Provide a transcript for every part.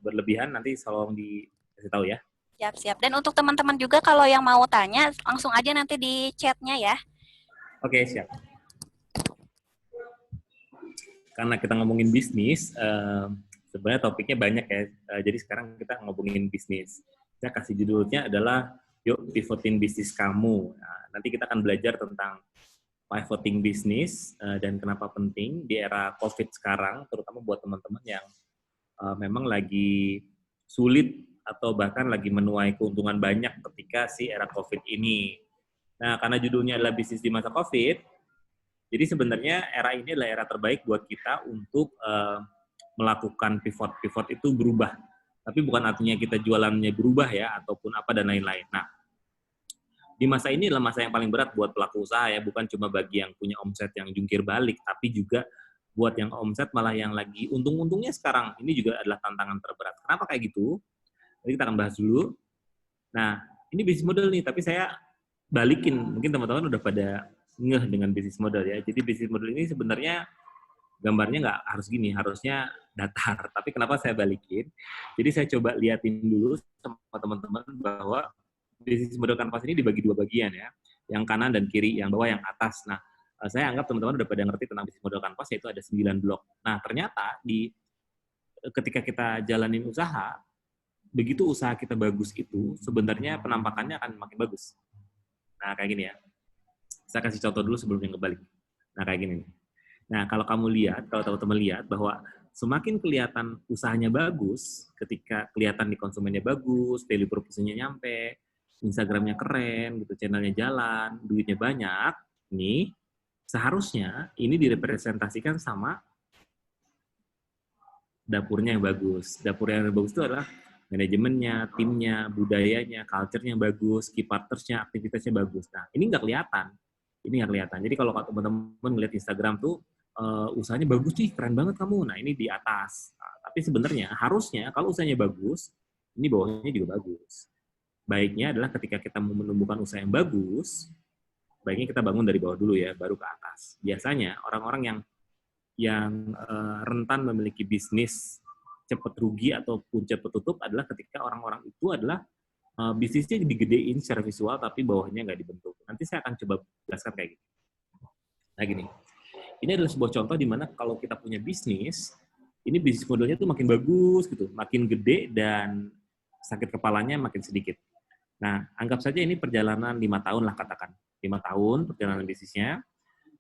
berlebihan nanti tolong dikasih tahu ya. Siap-siap. Dan untuk teman-teman juga kalau yang mau tanya, langsung aja nanti di chatnya ya. Oke, siap. Karena kita ngomongin bisnis, sebenarnya topiknya banyak ya. Jadi sekarang kita ngomongin bisnis. Saya kasih judulnya adalah yuk pivotin bisnis kamu. Nah, nanti kita akan belajar tentang pivoting bisnis dan kenapa penting di era COVID sekarang, terutama buat teman-teman yang memang lagi sulit atau bahkan lagi menuai keuntungan banyak ketika si era COVID ini. Nah, karena judulnya adalah bisnis di masa COVID, jadi sebenarnya era ini adalah era terbaik buat kita untuk melakukan pivot. Pivot itu berubah, tapi bukan artinya kita jualannya berubah ya, ataupun apa dan lain-lain. Nah, di masa ini adalah masa yang paling berat buat pelaku usaha ya, bukan cuma bagi yang punya omset yang jungkir balik, tapi juga buat yang omset malah yang lagi untung-untungnya sekarang. Ini juga adalah tantangan terberat. Kenapa kayak gitu? Jadi kita akan bahas dulu. Nah, ini bisnis model nih, tapi saya balikin. Mungkin teman-teman udah pada ngeh dengan bisnis model ya. Jadi bisnis model ini sebenarnya gambarnya nggak harus gini, harusnya datar. Tapi kenapa saya balikin? Jadi saya coba liatin dulu sama teman-teman bahwa bisnis model kanvas ini dibagi dua bagian ya. Yang kanan dan kiri, yang bawah yang atas. Nah, saya anggap teman-teman udah pada ngerti tentang bisnis model kanvas, yaitu ada 9 blok. Nah, ternyata ketika kita jalanin usaha, begitu usaha kita bagus itu, sebenarnya penampakannya akan makin bagus. Nah, kayak gini ya. Saya kasih contoh dulu sebelum yang kebalik. Nah, kayak gini nih. Nah, kalau kamu lihat, kalau teman-teman lihat bahwa semakin kelihatan usahanya bagus, ketika kelihatan di konsumennya bagus, value proposition-nya nyampe, Instagramnya keren, gitu, channelnya jalan, duitnya banyak, nih, seharusnya ini direpresentasikan sama dapurnya yang bagus. Dapur yang bagus itu adalah manajemennya, timnya, budayanya, culture-nya bagus, key partners-nya, aktivitasnya bagus. Nah, ini nggak kelihatan. Ini nggak kelihatan. Jadi kalau teman-teman ngeliat Instagram tuh, usahanya bagus nih, keren banget kamu. Nah, ini di atas. Nah, tapi sebenarnya harusnya kalau usahanya bagus, ini bawahnya juga bagus. Baiknya adalah ketika kita mau menumbuhkan usaha yang bagus, baiknya kita bangun dari bawah dulu ya, baru ke atas. Biasanya orang-orang yang rentan memiliki bisnis cepat rugi ataupun cepat tutup adalah ketika orang-orang itu adalah bisnisnya digedein secara visual tapi bawahnya nggak dibentuk. Nanti saya akan coba jelaskan kayak gitu. Nah gini, ini adalah sebuah contoh di mana kalau kita punya bisnis, ini bisnis modelnya tuh makin bagus gitu, makin gede dan sakit kepalanya makin sedikit. Nah, anggap saja ini perjalanan 5 tahun lah katakan. 5 tahun perjalanan bisnisnya,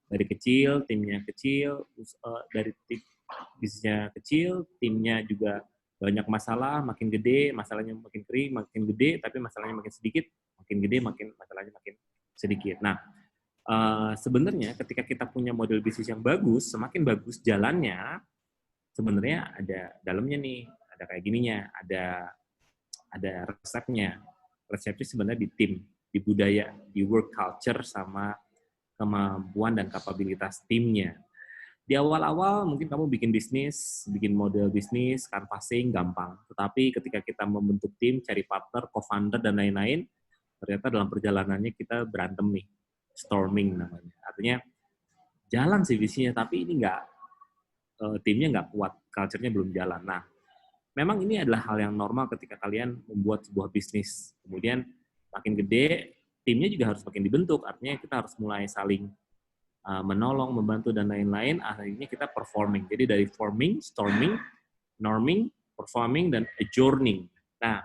dari kecil, timnya kecil, dari bisnisnya kecil, timnya juga banyak masalah, makin gede, masalahnya makin kering, makin gede, tapi masalahnya makin sedikit, makin gede, masalahnya makin sedikit. Nah, sebenarnya ketika kita punya model bisnis yang bagus, semakin bagus jalannya, sebenarnya ada dalamnya nih, ada kayak gininya, ada resepnya. Resepnya sebenarnya di tim, di budaya, di work culture, sama kemampuan dan kapabilitas timnya. Di awal-awal mungkin kamu bikin bisnis, bikin model bisnis, canvassing gampang. Tetapi ketika kita membentuk tim, cari partner, co-founder, dan lain-lain, ternyata dalam perjalanannya kita berantem nih. Storming namanya. Artinya jalan sih visinya, tapi ini timnya nggak kuat, culture-nya belum jalan. Nah, memang ini adalah hal yang normal ketika kalian membuat sebuah bisnis. Kemudian makin gede, timnya juga harus makin dibentuk. Artinya kita harus mulai saling menolong, membantu, dan lain-lain. Akhirnya kita performing. Jadi dari forming, storming, norming, performing, dan adjourning. Nah,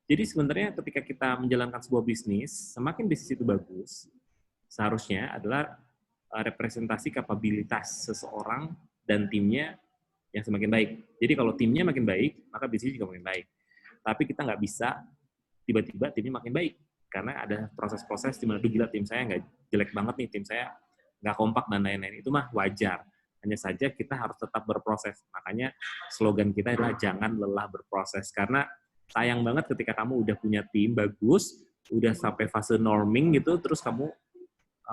jadi sebenarnya ketika kita menjalankan sebuah bisnis, semakin bisnis itu bagus, seharusnya adalah representasi kapabilitas seseorang dan timnya yang semakin baik. Jadi kalau timnya makin baik, maka bisnis juga makin baik. Tapi kita nggak bisa tiba-tiba timnya makin baik. Karena ada proses-proses di mana, gila tim saya nggak jelek banget nih, tim saya nggak kompak dan lain-lain. Itu mah wajar. Hanya saja kita harus tetap berproses. Makanya slogan kita adalah jangan lelah berproses. Karena sayang banget ketika kamu udah punya tim bagus, udah sampai fase norming gitu, terus kamu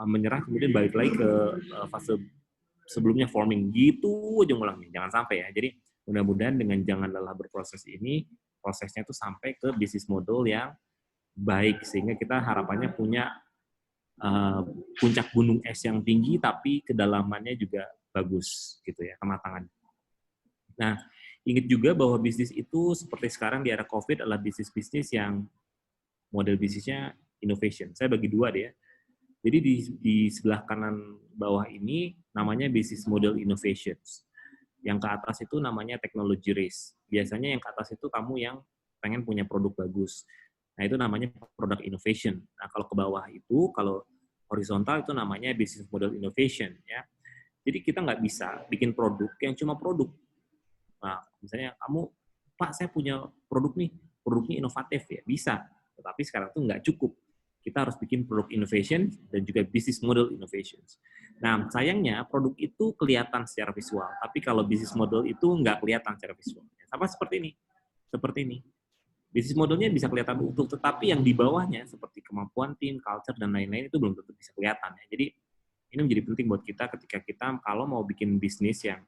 menyerah kemudian balik lagi ke fase sebelumnya forming gitu aja ngulangnya. Jangan sampai ya. Jadi mudah-mudahan dengan jangan lelah berproses ini, prosesnya itu sampai ke bisnis model yang baik sehingga kita harapannya punya puncak gunung es yang tinggi tapi kedalamannya juga bagus gitu ya, kematangan. Nah, Ingat juga bahwa bisnis itu seperti sekarang di era COVID adalah bisnis-bisnis yang model bisnisnya innovation. Saya bagi dua deh ya. Jadi di sebelah kanan bawah ini namanya business model innovations. Yang ke atas itu namanya technology race. Biasanya yang ke atas itu kamu yang pengen punya produk bagus. Nah, itu namanya product innovation. Nah, kalau ke bawah itu, kalau horizontal itu namanya business model innovation. Ya. Jadi kita nggak bisa bikin produk yang cuma produk. Nah, misalnya kamu, Pak, saya punya produk nih, produknya inovatif ya, bisa. Tetapi sekarang itu nggak cukup. Kita harus bikin produk innovation dan juga business model innovations. Nah, sayangnya produk itu kelihatan secara visual, tapi kalau business model itu nggak kelihatan secara visual. Sama seperti ini. Seperti ini. Bisnis modelnya bisa kelihatan utuh, tetapi yang di bawahnya seperti kemampuan tim, culture, dan lain-lain itu belum tentu bisa kelihatan. Ya. Jadi ini menjadi penting buat kita ketika kita kalau mau bikin bisnis yang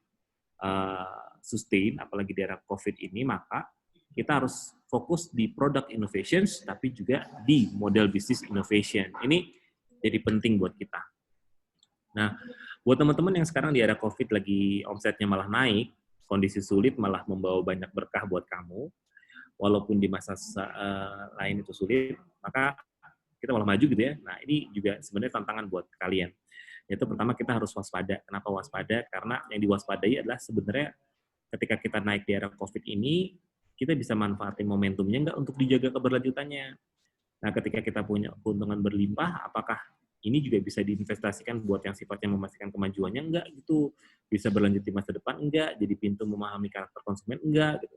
sustain, apalagi di era COVID ini, maka kita harus fokus di product innovations, tapi juga di model bisnis innovation. Ini jadi penting buat kita. Nah, buat teman-teman yang sekarang di era COVID lagi omsetnya malah naik, kondisi sulit malah membawa banyak berkah buat kamu, walaupun di masa lain itu sulit, maka kita malah maju gitu ya. Nah, ini juga sebenarnya tantangan buat kalian. Yaitu pertama kita harus waspada. Kenapa waspada? Karena yang diwaspadai adalah sebenarnya ketika kita naik di era COVID ini, kita bisa manfaatin momentumnya nggak untuk dijaga keberlanjutannya. Nah, ketika kita punya keuntungan berlimpah, apakah ini juga bisa diinvestasikan buat yang sifatnya memastikan kemajuannya? Enggak gitu. Bisa berlanjut di masa depan? Enggak. Jadi pintu memahami karakter konsumen? Enggak gitu.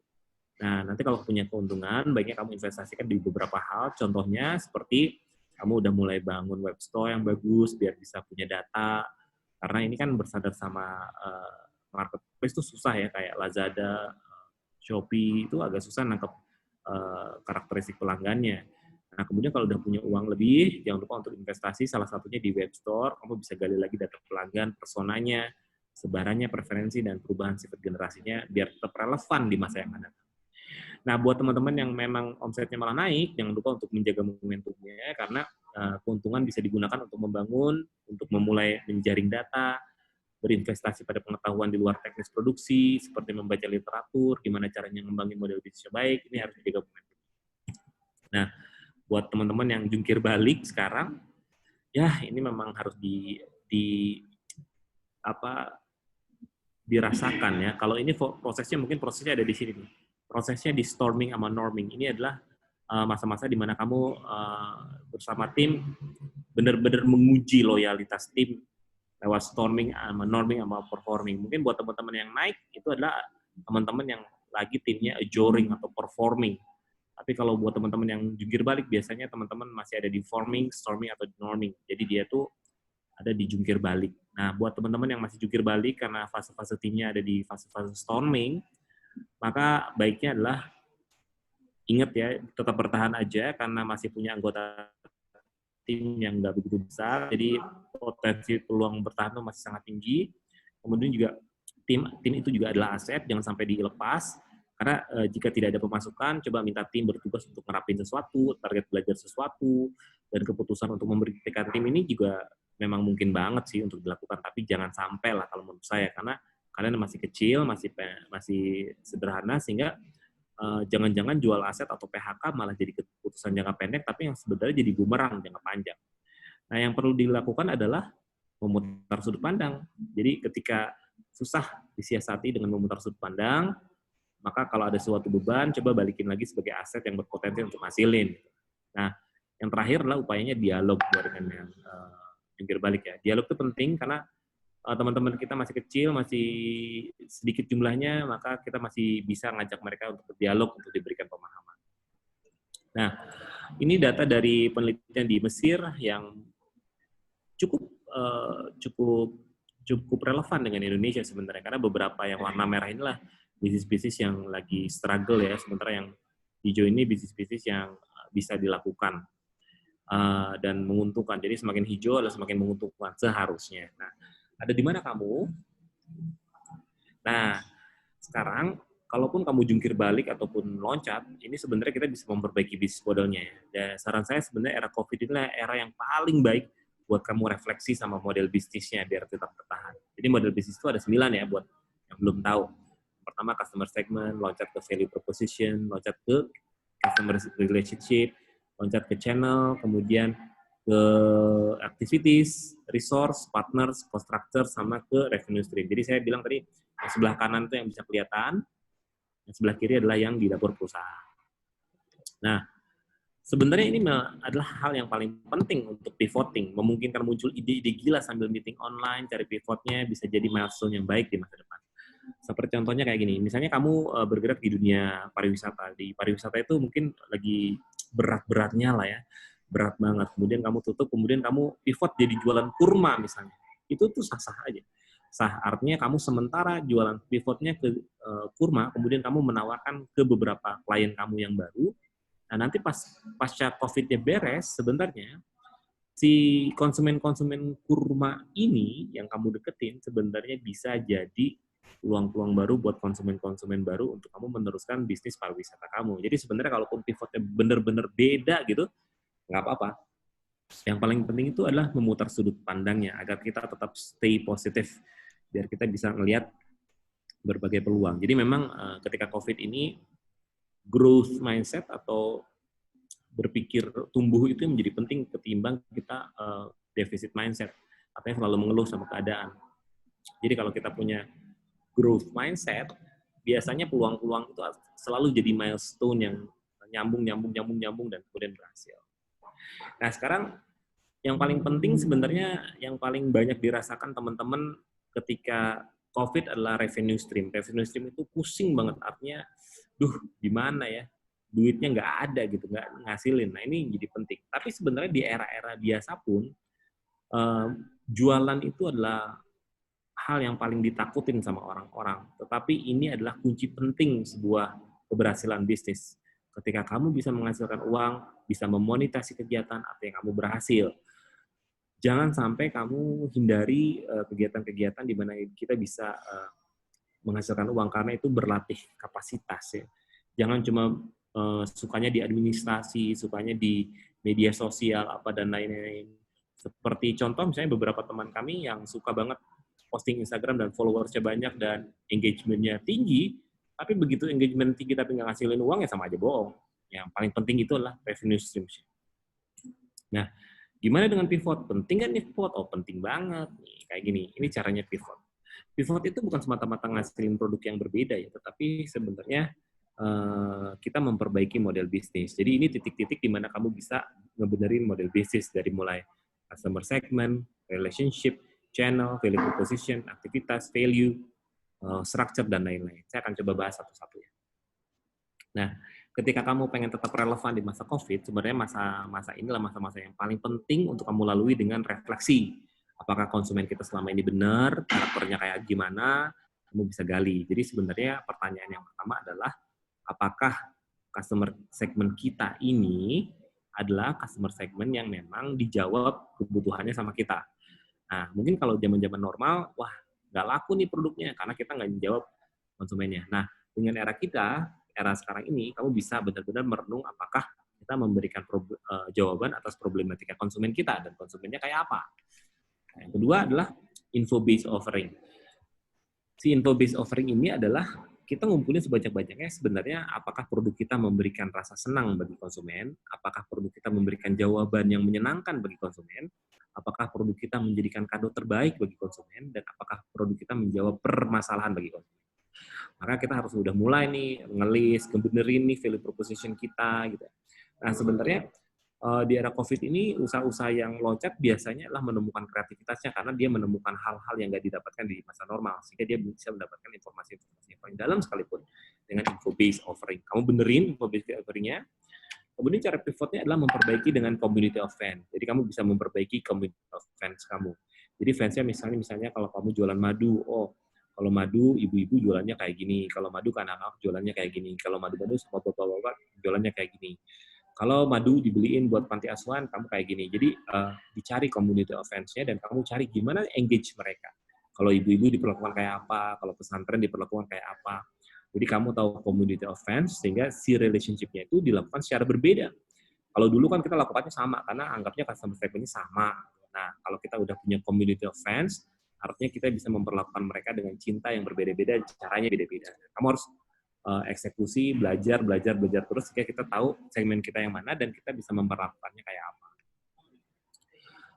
Nah, nanti kalau punya keuntungan, baiknya kamu investasikan di beberapa hal. Contohnya seperti kamu udah mulai bangun web store yang bagus biar bisa punya data. Karena ini kan bersandar sama marketplace itu susah ya, kayak Lazada, Shopee itu agak susah nangkep karakteristik pelanggannya. Nah, kemudian kalau udah punya uang lebih, jangan lupa untuk investasi salah satunya di web store. Kamu bisa gali lagi data pelanggan, personanya, sebarannya, preferensi, dan perubahan sifat generasinya biar tetap relevan di masa yang akan datang. Nah, buat teman-teman yang memang omsetnya malah naik, jangan lupa untuk menjaga momentumnya, karena keuntungan bisa digunakan untuk membangun, untuk memulai menjaring data, berinvestasi pada pengetahuan di luar teknis produksi, seperti membaca literatur, gimana caranya ngembangin model bisnis yang baik, ini harus dijaga momentum. Nah, buat teman-teman yang jungkir balik sekarang, ya ini memang harus dirasakan ya. Kalau ini prosesnya ada di sini nih. Prosesnya di storming sama norming. Ini adalah masa-masa di mana kamu bersama tim benar-benar menguji loyalitas tim lewat storming sama norming sama performing. Mungkin buat teman-teman yang naik itu adalah teman-teman yang lagi timnya ajoring atau performing. Tapi kalau buat teman-teman yang jungkir balik, biasanya teman-teman masih ada di forming, storming, atau norming. Jadi dia tuh ada di jungkir balik. Nah, buat teman-teman yang masih jungkir balik karena fase-fase timnya ada di fase-fase storming, maka baiknya adalah ingat ya, tetap bertahan aja karena masih punya anggota tim yang nggak begitu besar, jadi potensi peluang bertahan itu masih sangat tinggi. Kemudian juga tim itu juga adalah aset, jangan sampai dilepas. Karena jika tidak ada pemasukan, coba minta tim bertugas untuk ngerapin sesuatu, target belajar sesuatu, dan keputusan untuk memberikan tim ini juga memang mungkin banget sih untuk dilakukan, tapi jangan sampai lah kalau menurut saya, karena kalian masih kecil, masih sederhana, sehingga jangan-jangan jual aset atau PHK malah jadi keputusan jangka pendek, tapi yang sebenarnya jadi bumerang jangka panjang. Nah, yang perlu dilakukan adalah memutar sudut pandang. Jadi ketika susah disiasati dengan memutar sudut pandang, maka kalau ada suatu beban, coba balikin lagi sebagai aset yang berpotensi untuk hasilin. Nah, yang terakhir adalah upayanya dialog dengan yang jungkir balik ya. Dialog itu penting karena teman-teman kita masih kecil, masih sedikit jumlahnya, maka kita masih bisa ngajak mereka untuk berdialog untuk diberikan pemahaman. Nah, ini data dari penelitian di Mesir yang cukup relevan dengan Indonesia sebenarnya, karena beberapa yang warna merah inilah bisnis-bisnis yang lagi struggle ya, sementara yang hijau ini bisnis-bisnis yang bisa dilakukan dan menguntungkan. Jadi semakin hijau adalah semakin menguntungkan seharusnya. Nah, ada di mana kamu? Nah, sekarang kalaupun kamu jungkir balik ataupun loncat, ini sebenarnya kita bisa memperbaiki bisnis modelnya. Dan saran saya sebenarnya era COVID ini adalah era yang paling baik buat kamu refleksi sama model bisnisnya biar tetap bertahan. Jadi model bisnis itu ada 9 ya buat yang belum tahu. pertama customer segment, loncat ke value proposition, loncat ke customer relationship, loncat ke channel, kemudian ke activities, resource, partners, cost structure, sama ke revenue stream. Jadi saya bilang tadi, yang sebelah kanan itu yang bisa kelihatan, yang sebelah kiri adalah yang di dapur perusahaan. Nah, sebenarnya ini adalah hal yang paling penting untuk pivoting, memungkinkan muncul ide-ide gila sambil meeting online, cari pivotnya, bisa jadi milestone yang baik di masa depan. Seperti contohnya kayak gini, misalnya kamu bergerak di dunia pariwisata. Di pariwisata itu mungkin lagi berat-beratnya lah ya, berat banget. Kemudian kamu tutup, kemudian kamu pivot jadi jualan kurma misalnya. Itu tuh sah-sah aja. Sah, artinya kamu sementara jualan pivotnya ke kurma, kemudian kamu menawarkan ke beberapa klien kamu yang baru. Nah, nanti pasca COVID-nya beres, sebenarnya si konsumen-konsumen kurma ini yang kamu deketin sebenarnya bisa jadi peluang-peluang baru buat konsumen-konsumen baru untuk kamu meneruskan bisnis pariwisata kamu. Jadi sebenarnya kalaupun pivotnya benar-benar beda gitu, nggak apa-apa. Yang paling penting itu adalah memutar sudut pandangnya agar kita tetap stay positif, biar kita bisa melihat berbagai peluang. Jadi memang ketika COVID ini, growth mindset atau berpikir tumbuh itu menjadi penting ketimbang kita deficit mindset, artinya selalu mengeluh sama keadaan. Jadi kalau kita punya growth mindset, biasanya peluang-peluang itu selalu jadi milestone yang nyambung dan kemudian berhasil. Nah, sekarang yang paling penting sebenarnya yang paling banyak dirasakan teman-teman ketika COVID adalah revenue stream. Revenue stream itu pusing banget, artinya, gimana ya? Duitnya nggak ada gitu, nggak ngasilin. Nah, ini jadi penting. Tapi sebenarnya di era-era biasa pun, jualan itu adalah hal yang paling ditakutin sama orang-orang. Tetapi ini adalah kunci penting sebuah keberhasilan bisnis. Ketika kamu bisa menghasilkan uang, bisa memonetasi kegiatan, artinya kamu berhasil. Jangan sampai kamu hindari kegiatan-kegiatan di mana kita bisa menghasilkan uang, karena itu berlatih kapasitas ya. Jangan cuma sukanya di administrasi, sukanya di media sosial, apa dan lain-lain. Seperti contoh misalnya beberapa teman kami yang suka banget posting Instagram dan followersnya banyak dan engagement-nya tinggi, tapi begitu engagement tinggi tapi nggak ngasilin uang, ya sama aja bohong. Yang paling penting itu adalah revenue stream. Nah, gimana dengan pivot? Penting kan nih pivot? Oh, penting banget. Nih, kayak gini, ini caranya pivot. Pivot itu bukan semata-mata ngasilin produk yang berbeda ya, tetapi sebenarnya kita memperbaiki model bisnis. Jadi ini titik-titik di mana kamu bisa ngebenerin model bisnis dari mulai customer segment, relationship, channel, value proposition, aktivitas, value, structure, dan lain-lain. Saya akan coba bahas satu-satu ya. Nah, ketika kamu pengen tetap relevan di masa COVID, sebenarnya masa inilah masa-masa yang paling penting untuk kamu lalui dengan refleksi. Apakah konsumen kita selama ini benar, karakternya kayak gimana, kamu bisa gali. Jadi sebenarnya pertanyaan yang pertama adalah, apakah customer segment kita ini adalah customer segment yang memang dijawab kebutuhannya sama kita. Nah, mungkin kalau zaman-zaman normal, wah, nggak laku nih produknya, karena kita nggak menjawab konsumennya. Nah, dengan era kita, era sekarang ini, kamu bisa benar-benar merenung apakah kita memberikan jawaban atas problematika konsumen kita, dan konsumennya kayak apa. Nah, yang kedua adalah info-based offering. Si info-based offering ini adalah kita ngumpulin sebanyak-banyaknya sebenarnya apakah produk kita memberikan rasa senang bagi konsumen, apakah produk kita memberikan jawaban yang menyenangkan bagi konsumen, apakah produk kita menjadikan kado terbaik bagi konsumen, dan apakah produk kita menjawab permasalahan bagi konsumen. Maka kita harus udah mulai nih ngelis, ngebenerin nih value proposition kita gitu. Nah, sebenarnya di era COVID ini usaha-usaha yang loncat biasanya adalah menemukan kreativitasnya karena dia menemukan hal-hal yang nggak didapatkan di masa normal, sehingga dia bisa mendapatkan informasi-informasi yang paling dalam sekalipun dengan info-based offering. Kamu benerin info-based offering-nya, kemudian cara pivotnya adalah memperbaiki dengan community of fans. Jadi kamu bisa memperbaiki community of fans kamu. Jadi fansnya misalnya kalau kamu jualan madu, kalau madu ibu-ibu jualannya kayak gini, kalau madu ke anak-anak jualannya kayak gini, kalau madu-madu sama bapak-bapak jualannya kayak gini. Kalau madu dibeliin buat panti asuhan, kamu kayak gini. Jadi dicari community of fans-nya dan kamu cari gimana engage mereka. Kalau ibu-ibu diperlakukan kayak apa, kalau pesantren diperlakukan kayak apa. Jadi kamu tahu community of fans sehingga si relationship-nya itu dilakukan secara berbeda. Kalau dulu kan kita lakukannya sama karena anggapnya customer segment-nya sama. Nah, kalau kita udah punya community of fans, Artinya kita bisa memperlakukan mereka dengan cinta yang berbeda-beda, caranya beda-beda. Kamu harus eksekusi, belajar terus sehingga kita tahu segmen kita yang mana dan kita bisa memperlakukannya kayak apa.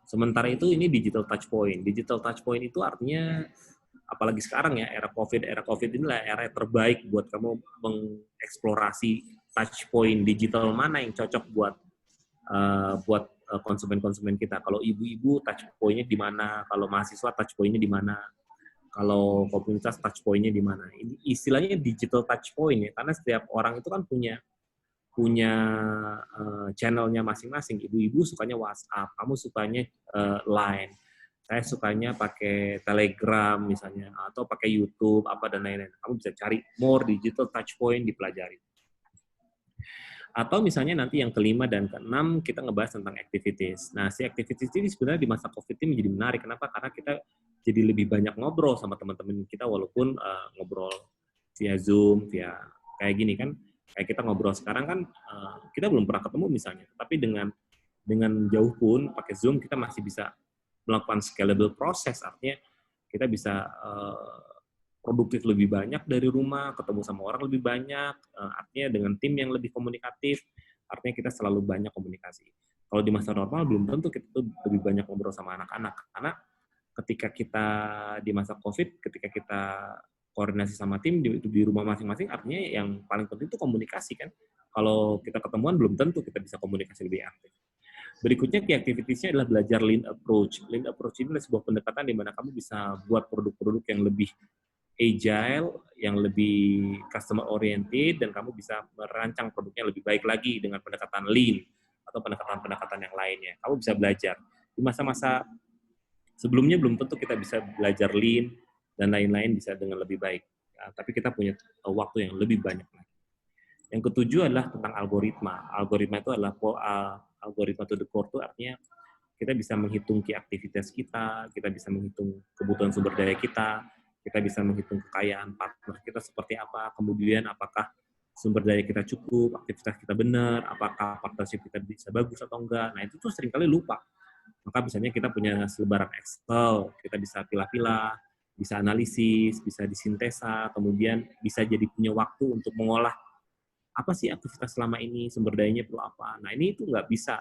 Sementara itu ini digital touch point. Digital touch point itu artinya apalagi sekarang ya era COVID inilah era terbaik buat kamu mengeksplorasi touch point digital mana yang cocok buat konsumen-konsumen kita. Kalau ibu-ibu touch point-nya di mana, kalau mahasiswa touch point-nya di mana, kalau komunitas touch point-nya di mana. Ini istilahnya digital touch point ya, karena setiap orang itu kan punya channelnya masing-masing. Ibu-ibu sukanya WhatsApp, kamu sukanya Line, saya sukanya pakai Telegram misalnya, atau pakai YouTube, apa dan lain-lain. Kamu bisa cari more digital touch point, dipelajari. Atau misalnya nanti yang kelima dan keenam, kita ngebahas tentang activities. Nah, si activities ini sebenarnya di masa COVID ini menjadi menarik. Kenapa? Karena kita jadi lebih banyak ngobrol sama teman-teman kita, walaupun ngobrol via Zoom, via kayak gini kan. Kayak kita ngobrol sekarang kan, kita belum pernah ketemu misalnya. Tapi dengan jauh pun, pakai Zoom, kita masih bisa melakukan scalable process. Artinya kita bisa produktif lebih banyak dari rumah, ketemu sama orang lebih banyak, artinya dengan tim yang lebih komunikatif, artinya kita selalu banyak komunikasi. Kalau di masa normal belum tentu kita tuh lebih banyak ngobrol sama anak-anak, karena ketika kita di masa COVID, ketika kita koordinasi sama tim di rumah masing-masing, artinya yang paling penting itu komunikasi kan. Kalau kita ketemuan belum tentu kita bisa komunikasi lebih aktif. Berikutnya key activities-nya adalah belajar lean approach. Lean approach ini adalah sebuah pendekatan di mana kamu bisa buat produk-produk yang lebih agile, yang lebih customer oriented, dan kamu bisa merancang produknya lebih baik lagi dengan pendekatan lean atau pendekatan-pendekatan yang lainnya. Kamu bisa belajar. Di masa-masa sebelumnya belum tentu kita bisa belajar lean dan lain-lain bisa dengan lebih baik. Ya, tapi kita punya waktu yang lebih banyak lagi. Yang ketujuh adalah tentang algoritma. Algoritma itu adalah algoritma to the core itu artinya kita bisa menghitung aktivitas kita bisa menghitung kebutuhan sumber daya kita bisa menghitung kekayaan partner kita seperti apa, kemudian apakah sumber daya kita cukup, aktivitas kita benar, apakah partnership kita bisa bagus atau enggak. Nah, itu tuh seringkali lupa. Maka misalnya kita punya selebaran Excel, kita bisa pilah-pilah, bisa analisis, bisa disintesa, kemudian bisa jadi punya waktu untuk mengolah apa sih aktivitas selama ini, sumber dayanya perlu apa. Nah, ini itu nggak bisa,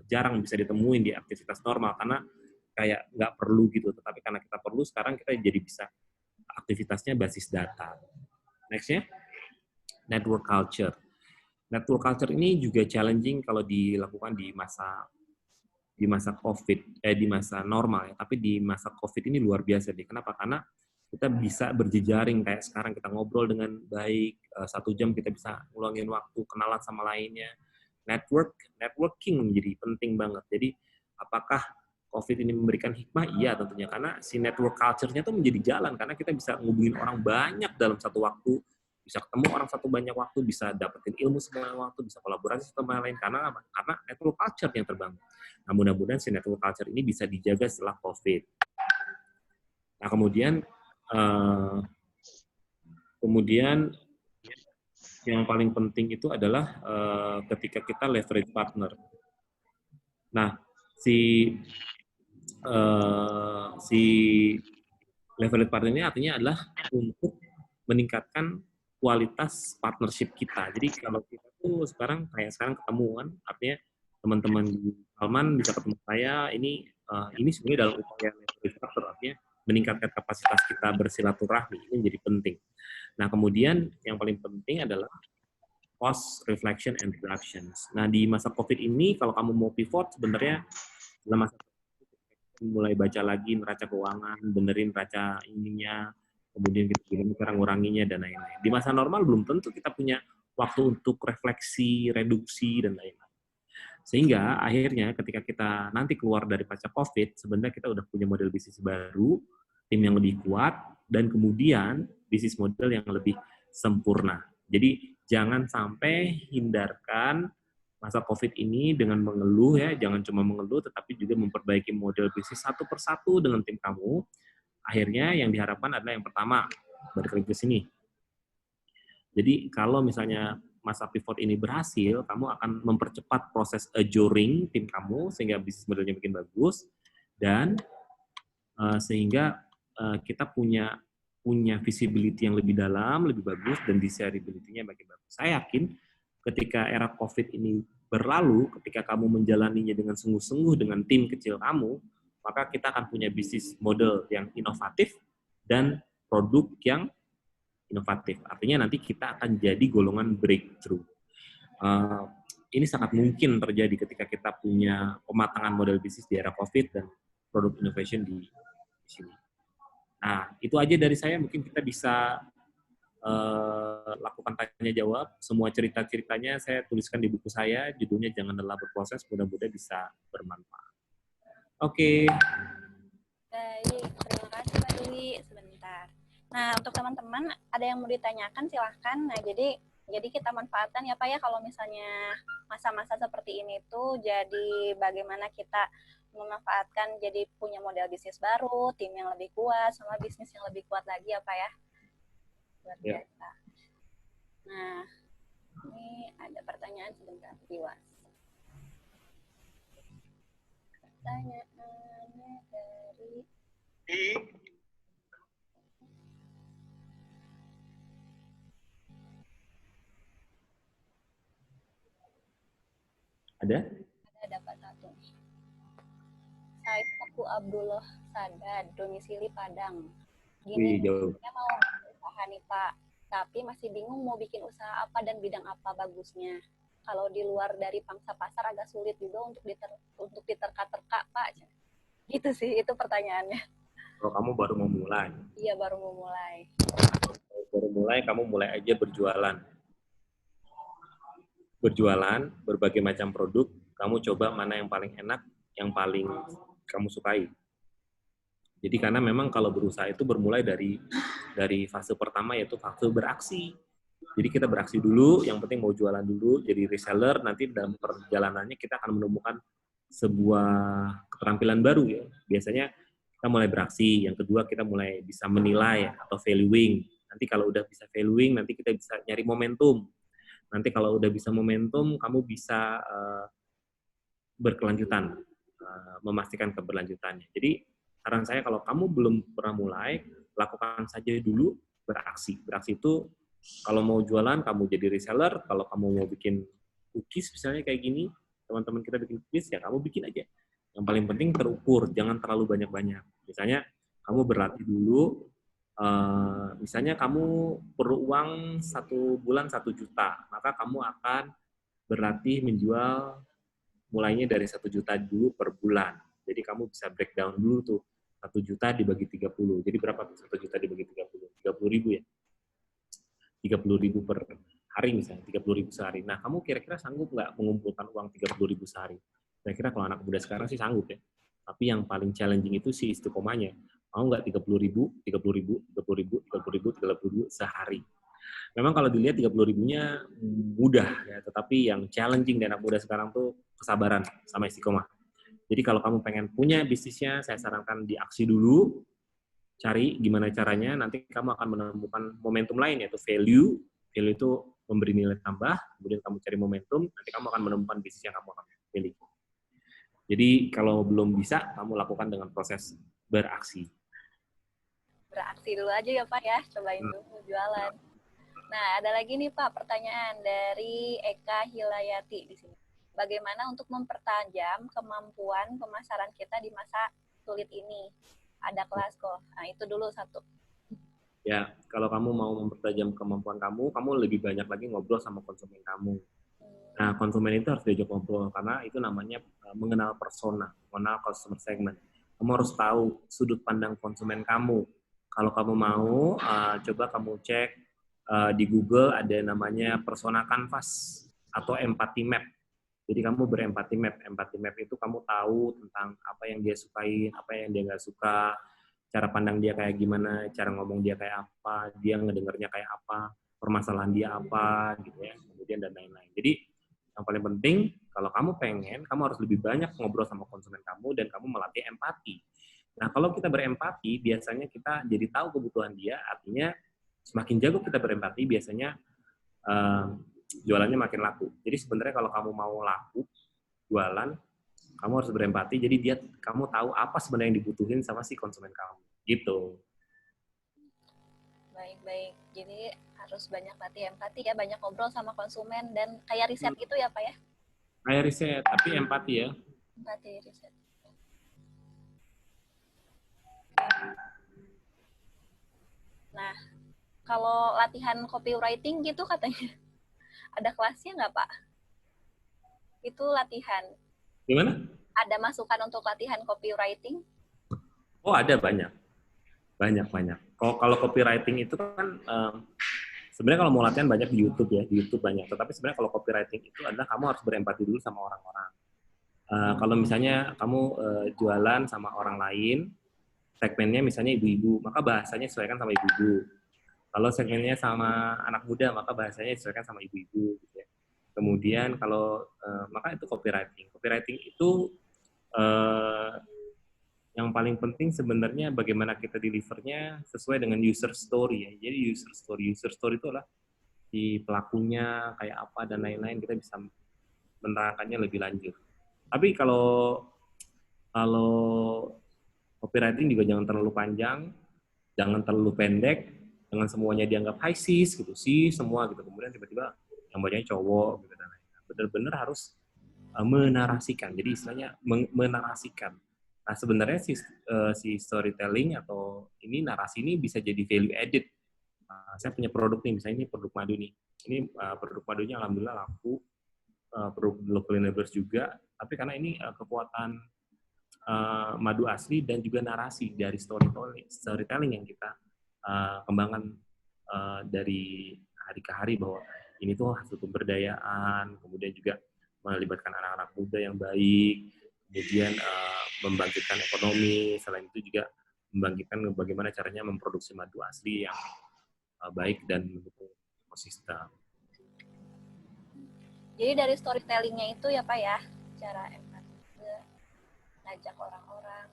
jarang bisa ditemuin di aktivitas normal, karena kayak nggak perlu gitu. Tetapi karena kita perlu, sekarang kita jadi bisa aktivitasnya basis data. Next-nya, network culture. Network culture ini juga challenging kalau dilakukan di masa COVID, di masa normal ya. Tapi di masa COVID ini luar biasa deh. Kenapa? Karena kita bisa berjejaring kayak sekarang kita ngobrol dengan baik, 1 jam kita bisa ngulangin waktu, kenalan sama lainnya. Networking menjadi penting banget. Jadi apakah COVID ini memberikan hikmah? Iya tentunya, karena si network culture-nya tuh menjadi jalan, karena kita bisa ngubungin orang banyak dalam satu waktu, bisa ketemu orang satu banyak waktu, bisa dapetin ilmu semua waktu, bisa kolaborasi sama lain, karena apa? Karena network culture yang terbangun. Nah, mudah-mudahan si network culture ini bisa dijaga setelah COVID. Nah, kemudian yang paling penting itu adalah ketika kita leverage partner. Nah, si leverage partner ini artinya adalah untuk meningkatkan kualitas partnership kita. Jadi kalau kita tuh sekarang ketemuan, artinya teman-teman di Salman bisa ketemu saya, ini sebenarnya dalam upaya leverage partner, artinya meningkatkan kapasitas kita bersilaturahmi, ini menjadi penting. Nah, kemudian yang paling penting adalah post reflection and reactions. Nah, di masa COVID ini kalau kamu mau pivot, sebenarnya dalam masa mulai baca lagi neraca keuangan, benerin neraca ininya, kemudian kita gimana cara nguranginya dan lain-lain. Di masa normal belum tentu kita punya waktu untuk refleksi, reduksi dan lain-lain. Sehingga akhirnya ketika kita nanti keluar dari pasca COVID, sebenarnya kita udah punya model bisnis baru, tim yang lebih kuat, dan kemudian bisnis model yang lebih sempurna. Jadi jangan sampai hindarkan masa COVID ini dengan mengeluh ya, jangan cuma mengeluh, tetapi juga memperbaiki model bisnis satu persatu dengan tim kamu. Akhirnya yang diharapkan adalah yang pertama, balik lagi ke sini. Jadi kalau misalnya masa pivot ini berhasil, kamu akan mempercepat proses adjourning tim kamu, sehingga bisnis modelnya makin bagus, dan sehingga kita punya visibility yang lebih dalam, lebih bagus, dan desirability-nya makin bagus. Saya yakin ketika era COVID ini berlalu, ketika kamu menjalaninya dengan sungguh-sungguh dengan tim kecil kamu, maka kita akan punya bisnis model yang inovatif dan produk yang inovatif. Artinya nanti kita akan jadi golongan breakthrough. Ini sangat mungkin terjadi ketika kita punya pematangan model bisnis di era COVID dan produk innovation di sini. Nah, itu aja dari saya. Mungkin kita bisa lakukan tanya jawab. Semua cerita-ceritanya saya tuliskan di buku saya. Judulnya Jangan Lelah Berproses. Mudah-mudahan bisa bermanfaat. Oke. Baik, terima kasih Pak Dwi. Sebentar. Nah, untuk teman-teman ada yang mau ditanyakan silahkan. Nah, jadi kita manfaatkan ya Pak ya kalau misalnya masa-masa seperti ini tuh jadi bagaimana kita memanfaatkan jadi punya model bisnis baru, tim yang lebih kuat, sama bisnis yang lebih kuat lagi ya Pak ya. Luar biasa. Nah, ini ada pertanyaan sebentar, Iwas. Pertanyaannya dari ada Pak satu. Said Aku Abdullah Sadad, domisili Padang. Gini, saya mau usaha nih Pak, tapi masih bingung mau bikin usaha apa dan bidang apa bagusnya. Kalau di luar dari pangsa pasar agak sulit juga untuk diterka-terka Pak. Gitu sih, itu pertanyaannya. Kalau kamu baru mau mulai. Iya, baru mau mulai. Kamu mulai aja berjualan. Berbagai macam produk, kamu coba mana yang paling enak, yang paling kamu sukai. Jadi karena memang kalau berusaha itu bermulai dari fase pertama, yaitu fase beraksi. Jadi kita beraksi dulu, yang penting mau jualan dulu, jadi reseller, nanti dalam perjalanannya kita akan menemukan sebuah keterampilan baru ya. Biasanya kita mulai beraksi, yang kedua kita mulai bisa menilai atau valuing. Nanti kalau udah bisa valuing, nanti kita bisa nyari momentum. Nanti kalau udah bisa momentum, kamu bisa berkelanjutan, memastikan keberlanjutannya. Jadi saran saya kalau kamu belum pernah mulai, lakukan saja dulu beraksi. Beraksi itu kalau mau jualan, kamu jadi reseller. Kalau kamu mau bikin cookies misalnya kayak gini, teman-teman kita bikin cookies, ya kamu bikin aja. Yang paling penting terukur, jangan terlalu banyak-banyak. Misalnya kamu berlatih dulu, misalnya kamu perlu uang 1 bulan 1 juta, maka kamu akan berlatih menjual mulainya dari 1 juta dulu per bulan. Jadi kamu bisa breakdown dulu tuh, 1 juta dibagi 30. Jadi berapa tuh 1 juta dibagi 30? 30 ribu ya? 30 ribu per hari misalnya, 30 ribu sehari. Nah, kamu kira-kira sanggup nggak mengumpulkan uang 30 ribu sehari? Kira-kira kalau anak muda sekarang sih sanggup ya. Tapi yang paling challenging itu sih istiqomahnya. Mau nggak 30 ribu, 30 ribu, 30 ribu, 30 ribu, 30 ribu sehari? Memang kalau dilihat 30 ribunya mudah ya, tetapi yang challenging di anak muda sekarang tuh kesabaran sama istiqomah. Jadi kalau kamu pengen punya bisnisnya, saya sarankan diaksi dulu, cari gimana caranya, nanti kamu akan menemukan momentum lain, yaitu value. Value itu memberi nilai tambah, kemudian kamu cari momentum, nanti kamu akan menemukan bisnis yang kamu akan pilih. Jadi kalau belum bisa, kamu lakukan dengan proses beraksi. Beraksi dulu aja ya Pak ya, cobain dulu jualan. Nah, ada lagi nih Pak pertanyaan dari Eka Hilayati di sini. Bagaimana untuk mempertajam kemampuan pemasaran kita di masa sulit ini? Ada kelas kok. Nah, itu dulu satu. Ya, kalau kamu mau mempertajam kemampuan kamu lebih banyak lagi ngobrol sama konsumen kamu. Nah, konsumen itu harus diajak ngobrol, karena itu namanya mengenal persona, mengenal customer segment. Kamu harus tahu sudut pandang konsumen kamu. Kalau kamu mau, coba kamu cek di Google ada namanya persona canvas atau empathy map. Jadi kamu berempati map. Empathy map itu kamu tahu tentang apa yang dia sukai, apa yang dia nggak suka, cara pandang dia kayak gimana, cara ngomong dia kayak apa, dia ngedengarnya kayak apa, permasalahan dia apa, gitu ya, kemudian dan lain-lain. Jadi yang paling penting, kalau kamu pengen, kamu harus lebih banyak ngobrol sama konsumen kamu dan kamu melatih empati. Nah, kalau kita berempati, biasanya kita jadi tahu kebutuhan dia, artinya semakin jago kita berempati, biasanya jualannya makin laku. Jadi sebenarnya kalau kamu mau laku, jualan, kamu harus berempati, jadi kamu tahu apa sebenarnya yang dibutuhin sama si konsumen kamu. Gitu. baik. Jadi harus banyak latih empati ya, banyak ngobrol sama konsumen dan kayak riset gitu ya Pak ya? Kayak riset, tapi empati ya. Empati riset. Nah, kalau latihan copywriting gitu katanya, ada kelasnya nggak Pak? Itu latihan. Gimana? Ada masukan untuk latihan copywriting? Oh, ada banyak. Banyak. Kalau copywriting itu kan sebenarnya kalau mau latihan banyak di YouTube ya, di YouTube banyak. Tetapi sebenarnya kalau copywriting itu adalah kamu harus berempati dulu sama orang-orang. Kalau misalnya kamu jualan sama orang lain, segmennya misalnya ibu-ibu, maka bahasanya sesuaikan sama ibu-ibu. Kalau segmennya sama anak muda, maka bahasanya sesuaikan sama ibu-ibu. Gitu ya. Kemudian kalau maka itu copywriting. Copywriting itu yang paling penting sebenarnya bagaimana kita delivernya sesuai dengan user story ya. Jadi user story itu adalah di pelakunya kayak apa dan lain-lain, kita bisa menerangkannya lebih lanjut. Tapi kalau copywriting juga jangan terlalu panjang, jangan terlalu pendek, jangan semuanya dianggap high sis gitu, sih semua gitu. Kemudian tiba-tiba yang banyaknya cowok gitu dan lain-lain. Benar-benar harus menarasikan. Jadi istilahnya menarasikan. Nah, sebenarnya si storytelling atau ini narasi ini bisa jadi value added. Saya punya produk nih, misalnya ini produk madu nih. Ini produk madunya alhamdulillah laku, produk local neighbors juga, tapi karena ini kekuatan madu asli dan juga narasi dari storytelling yang kita kembangkan dari hari ke hari, bahwa ini tuh hasil pemberdayaan, kemudian juga melibatkan anak-anak muda yang baik, kemudian membangkitkan ekonomi, selain itu juga membangkitkan bagaimana caranya memproduksi madu asli yang baik dan mendukung ekosistem. Jadi dari storytellingnya itu ya Pak ya, cara empati, ngajak orang-orang.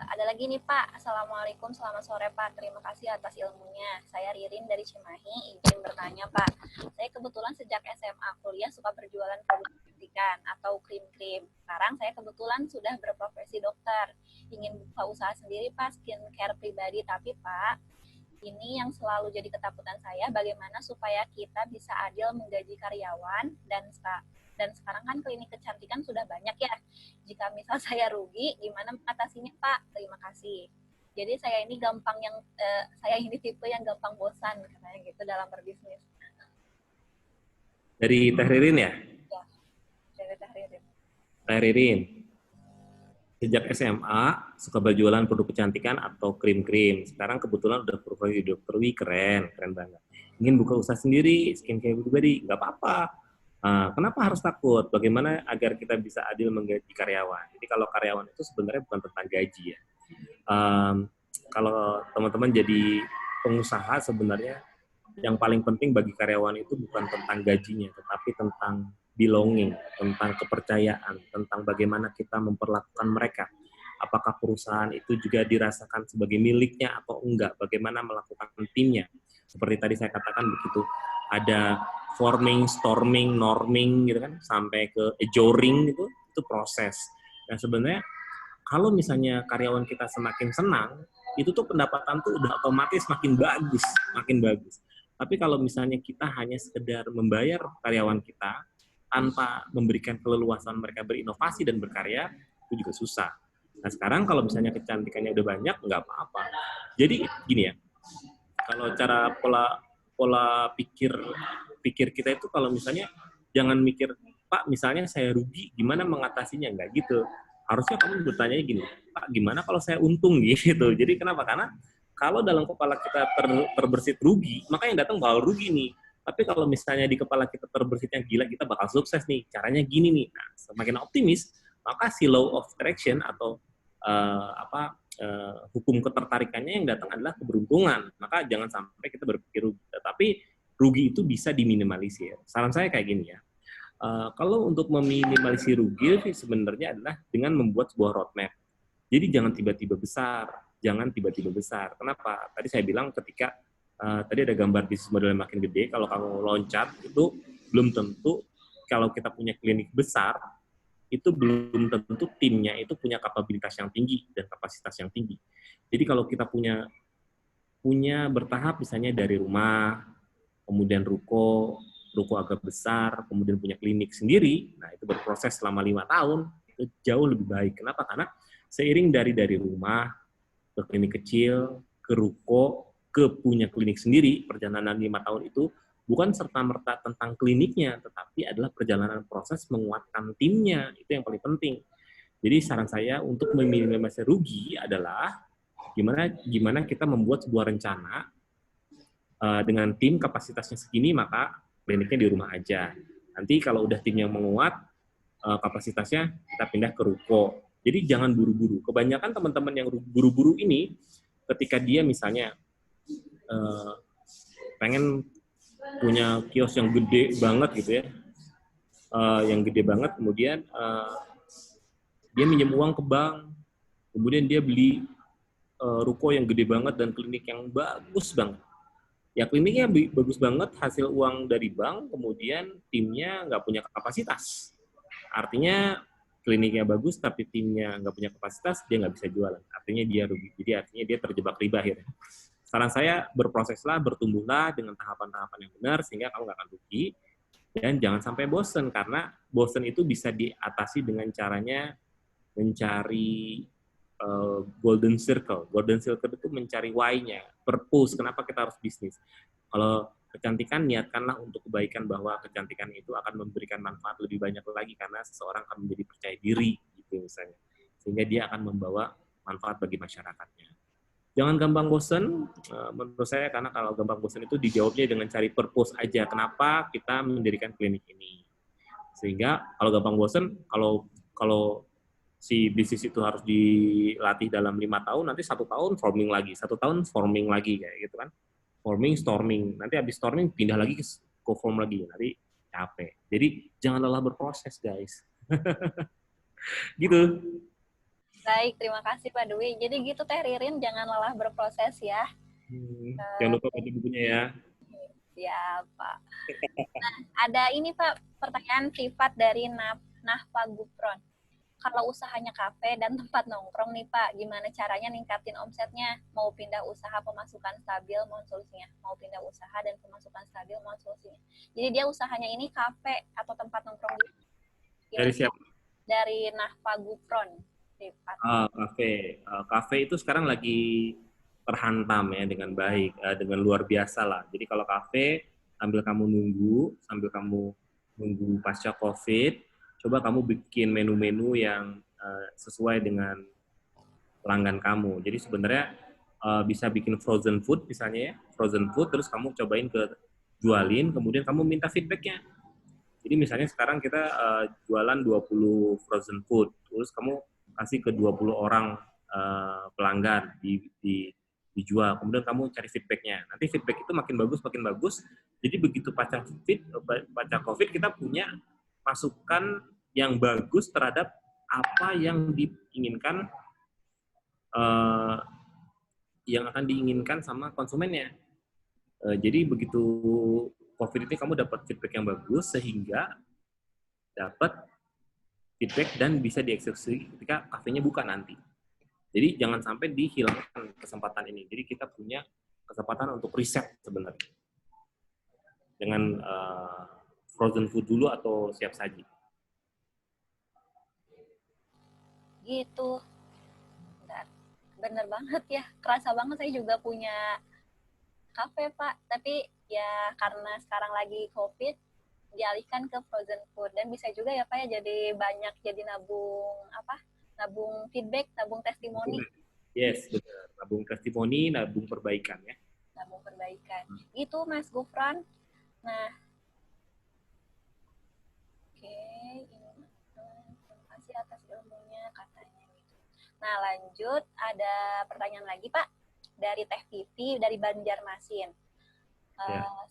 Ada lagi nih Pak, Assalamualaikum, selamat sore Pak, terima kasih atas ilmunya. Saya Ririn dari Cimahi, izin bertanya Pak. Saya kebetulan sejak SMA kuliah suka berjualan produk kecantikan atau krim-krim. Sekarang saya kebetulan sudah berprofesi dokter, ingin buka usaha sendiri Pak, skincare pribadi. Tapi Pak, ini yang selalu jadi ketakutan saya, bagaimana supaya kita bisa adil menggaji karyawan dan sekarang kan klinik kecantikan sudah banyak ya. Jika misal saya rugi, gimana mengatasinya Pak? Terima kasih. Jadi saya ini saya ini tipe yang gampang bosan katanya gitu dalam berbisnis. Dari Teh Ririn ya? Ya, dari Teh Ririn. Teh Ririn, sejak SMA suka berjualan produk kecantikan atau krim-krim. Sekarang kebetulan udah profesi dokter, keren banget. Ingin buka usaha sendiri, skincare pribadi, nggak apa-apa. Kenapa harus takut? Bagaimana agar kita bisa adil menggaji karyawan? Jadi kalau karyawan itu sebenarnya bukan tentang gaji ya. Kalau teman-teman jadi pengusaha, sebenarnya yang paling penting bagi karyawan itu bukan tentang gajinya, tetapi tentang belonging, tentang kepercayaan, tentang bagaimana kita memperlakukan mereka. Apakah perusahaan itu juga dirasakan sebagai miliknya atau enggak? Bagaimana melakukan timnya? Seperti tadi saya katakan begitu, ada forming, storming, norming gitu kan, sampai ke ajoring itu proses. Nah sebenarnya kalau misalnya karyawan kita semakin senang, itu tuh pendapatan tuh udah otomatis makin bagus, makin bagus. Tapi kalau misalnya kita hanya sekedar membayar karyawan kita tanpa memberikan keleluasan mereka berinovasi dan berkarya, itu juga susah. Nah sekarang kalau misalnya kecantikannya udah banyak, nggak apa-apa. Jadi gini ya, kalau cara pola pikir kita itu, kalau misalnya jangan mikir, Pak misalnya saya rugi, gimana mengatasinya, nggak gitu. Harusnya kamu bertanya gini, Pak gimana kalau saya untung gitu. Jadi kenapa? Karena kalau dalam kepala kita terbersit rugi, maka yang datang bakal rugi nih. Tapi kalau misalnya di kepala kita terbesitnya gila, kita bakal sukses nih, caranya gini nih. Nah, semakin optimis, maka si law of attraction atau hukum ketertarikannya yang datang adalah keberuntungan. Maka jangan sampai kita berpikir rugi. Tetapi rugi itu bisa diminimalisir. Saran saya kayak gini ya. Kalau untuk meminimalisir rugi sebenarnya adalah dengan membuat sebuah roadmap. Jadi jangan tiba-tiba besar. Kenapa? Tadi saya bilang ketika tadi ada gambar bisnis model yang makin gede, kalau kamu loncat itu belum tentu, kalau kita punya klinik besar itu belum tentu timnya itu punya kapabilitas yang tinggi dan kapasitas yang tinggi. Jadi kalau kita punya punya bertahap misalnya dari rumah, kemudian ruko agak besar, kemudian punya klinik sendiri, nah itu berproses selama 5 tahun, itu jauh lebih baik. Kenapa? Karena seiring dari rumah ke klinik kecil, ke ruko, ke punya klinik sendiri, perjalanan 5 tahun itu bukan serta-merta tentang kliniknya, tetapi adalah perjalanan proses menguatkan timnya, itu yang paling penting. Jadi saran saya untuk meminimalisir rugi adalah gimana kita membuat sebuah rencana dengan tim kapasitasnya segini, maka kliniknya di rumah aja. Nanti kalau udah timnya menguat, kapasitasnya kita pindah ke ruko. Jadi jangan buru-buru. Kebanyakan teman-teman yang buru-buru ini, ketika dia misalnya pengen punya kios yang gede banget gitu ya, yang gede banget, kemudian dia minjem uang ke bank, kemudian dia beli ruko yang gede banget dan klinik yang bagus banget. Ya kliniknya bagus banget, hasil uang dari bank, kemudian timnya nggak punya kapasitas. Artinya kliniknya bagus, tapi timnya nggak punya kapasitas, dia nggak bisa jualan. Artinya dia rugi. Jadi artinya dia terjebak riba akhirnya. Saran saya, berproseslah, bertumbuhlah dengan tahapan-tahapan yang benar, sehingga kamu nggak akan rugi. Dan jangan sampai bosen, karena bosen itu bisa diatasi dengan caranya mencari golden circle. Golden circle itu mencari why-nya, purpose, kenapa kita harus bisnis. Kalau kecantikan, niatkanlah untuk kebaikan, bahwa kecantikan itu akan memberikan manfaat lebih banyak lagi karena seseorang akan menjadi percaya diri, gitu misalnya. Sehingga dia akan membawa manfaat bagi masyarakatnya. Jangan gampang bosen, menurut saya, karena kalau gampang bosen itu dijawabnya dengan cari purpose aja. Kenapa kita mendirikan klinik ini? Sehingga kalau gampang bosen, kalau si bisnis itu harus dilatih dalam 5 tahun, nanti 1 tahun forming lagi, 1 tahun forming lagi, kayak gitu kan. Forming, storming, nanti habis storming pindah lagi ke form lagi, nanti capek. Jadi jangan lelah berproses, guys. Gitu. Baik, terima kasih Pak Dwi. Jadi gitu Teh Ririn, jangan lelah berproses ya. Jangan lupa baca bukunya ya. Ya Pak. Nah, ada ini Pak, pertanyaan privat dari Nahpa Gupron. Kalau usahanya kafe dan tempat nongkrong nih Pak, gimana caranya ningkatin omsetnya? Mau pindah usaha pemasukan stabil, mohon solusinya. Mau pindah usaha dan pemasukan stabil, mohon solusinya. Jadi dia usahanya ini kafe atau tempat nongkrong gitu. Dari siapa? Dari Nahpa Gupron. Kafe. Kafe itu sekarang lagi terhantam ya dengan baik, dengan luar biasa lah. Jadi kalau kafe, sambil kamu nunggu pasca COVID, coba kamu bikin menu-menu yang sesuai dengan pelanggan kamu. Jadi sebenarnya bisa bikin frozen food misalnya ya, frozen food, terus kamu cobain jualin, kemudian kamu minta feedbacknya. Jadi misalnya sekarang kita jualan 20 frozen food, terus kamu kasih ke 20 orang pelanggan dijual, kemudian kamu cari feedbacknya. Nanti feedback itu makin bagus, jadi begitu pasca COVID kita punya masukan yang bagus terhadap apa yang diinginkan, yang akan diinginkan sama konsumennya. Jadi begitu COVID ini kamu dapat feedback yang bagus, sehingga dapat feedback dan bisa dieksekusi ketika kafenya buka nanti. Jadi jangan sampai dihilangkan kesempatan ini. Jadi kita punya kesempatan untuk riset sebenarnya dengan frozen food dulu atau siap saji. Gitu. Bener banget ya. Kerasa banget saya juga punya kafe Pak. Tapi ya karena sekarang lagi COVID, dialihkan ke frozen food. Dan bisa juga ya Pak ya jadi banyak, jadi nabung feedback, nabung testimoni. Yes, benar. Nabung testimoni, nabung perbaikan ya. Nabung perbaikan. Itu Mas Gufran. Nah, oke, ini terima kasih atas ilmunya katanya gitu. Nah, lanjut ada pertanyaan lagi Pak dari Teh Vivi dari Banjarmasin.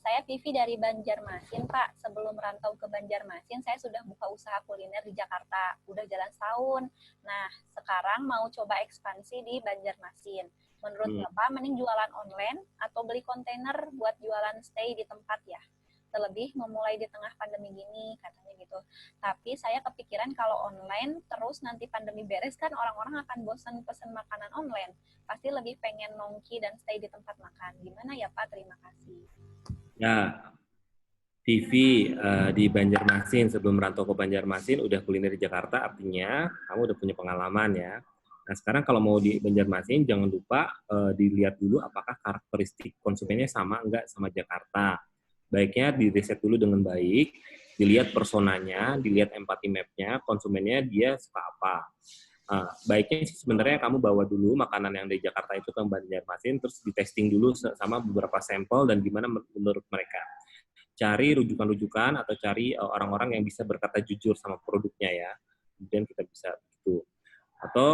Saya Vivi dari Banjarmasin, Pak. Sebelum merantau ke Banjarmasin, saya sudah buka usaha kuliner di Jakarta. Udah jalan setahun. Nah, sekarang mau coba ekspansi di Banjarmasin. Menurut Bapak, mending jualan online atau beli kontainer buat jualan stay di tempat ya? terlebih memulai di tengah pandemi gini katanya gitu. Tapi saya kepikiran kalau online terus nanti pandemi beres kan orang-orang akan bosan pesan makanan online, pasti lebih pengen nongki dan stay di tempat makan. Gimana ya Pak? Terima kasih. Ya, TV di Banjarmasin, sebelum merantau ke Banjarmasin udah kuliner di Jakarta, artinya kamu udah punya pengalaman ya. Nah sekarang kalau mau di Banjarmasin jangan lupa dilihat dulu apakah karakteristik konsumennya sama enggak sama Jakarta. Baiknya di riset dulu dengan baik, dilihat personanya, dilihat empathy map-nya, konsumennya dia suka apa. Baiknya sebenarnya kamu bawa dulu makanan yang dari Jakarta itu ke Banjarmasin, terus di testing dulu sama beberapa sampel dan gimana menurut mereka. Cari rujukan-rujukan atau cari orang-orang yang bisa berkata jujur sama produknya ya. Kemudian kita bisa gitu. Atau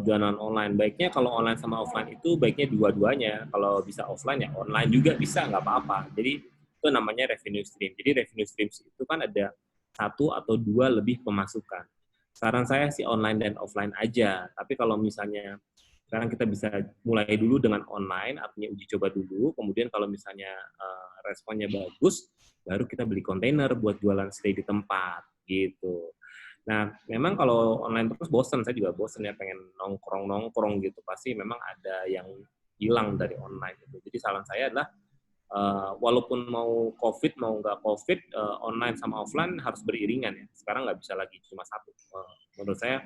jualan online. Baiknya kalau online sama offline itu baiknya dua-duanya. Kalau bisa offline ya online juga bisa, nggak apa-apa. Jadi itu namanya revenue stream. Jadi revenue stream itu kan ada satu atau dua lebih pemasukan. Saran saya sih online dan offline aja. Tapi kalau misalnya sekarang kita bisa mulai dulu dengan online, artinya uji coba dulu. Kemudian kalau misalnya responnya bagus, baru kita beli kontainer buat jualan stay di tempat gitu. Nah, memang kalau online terus bosen, saya juga bosen ya pengen nongkrong gitu. Pasti memang ada yang hilang dari online gitu. Jadi saran saya adalah walaupun mau COVID mau nggak COVID, online sama offline harus beriringan ya. Sekarang nggak bisa lagi cuma satu. Menurut saya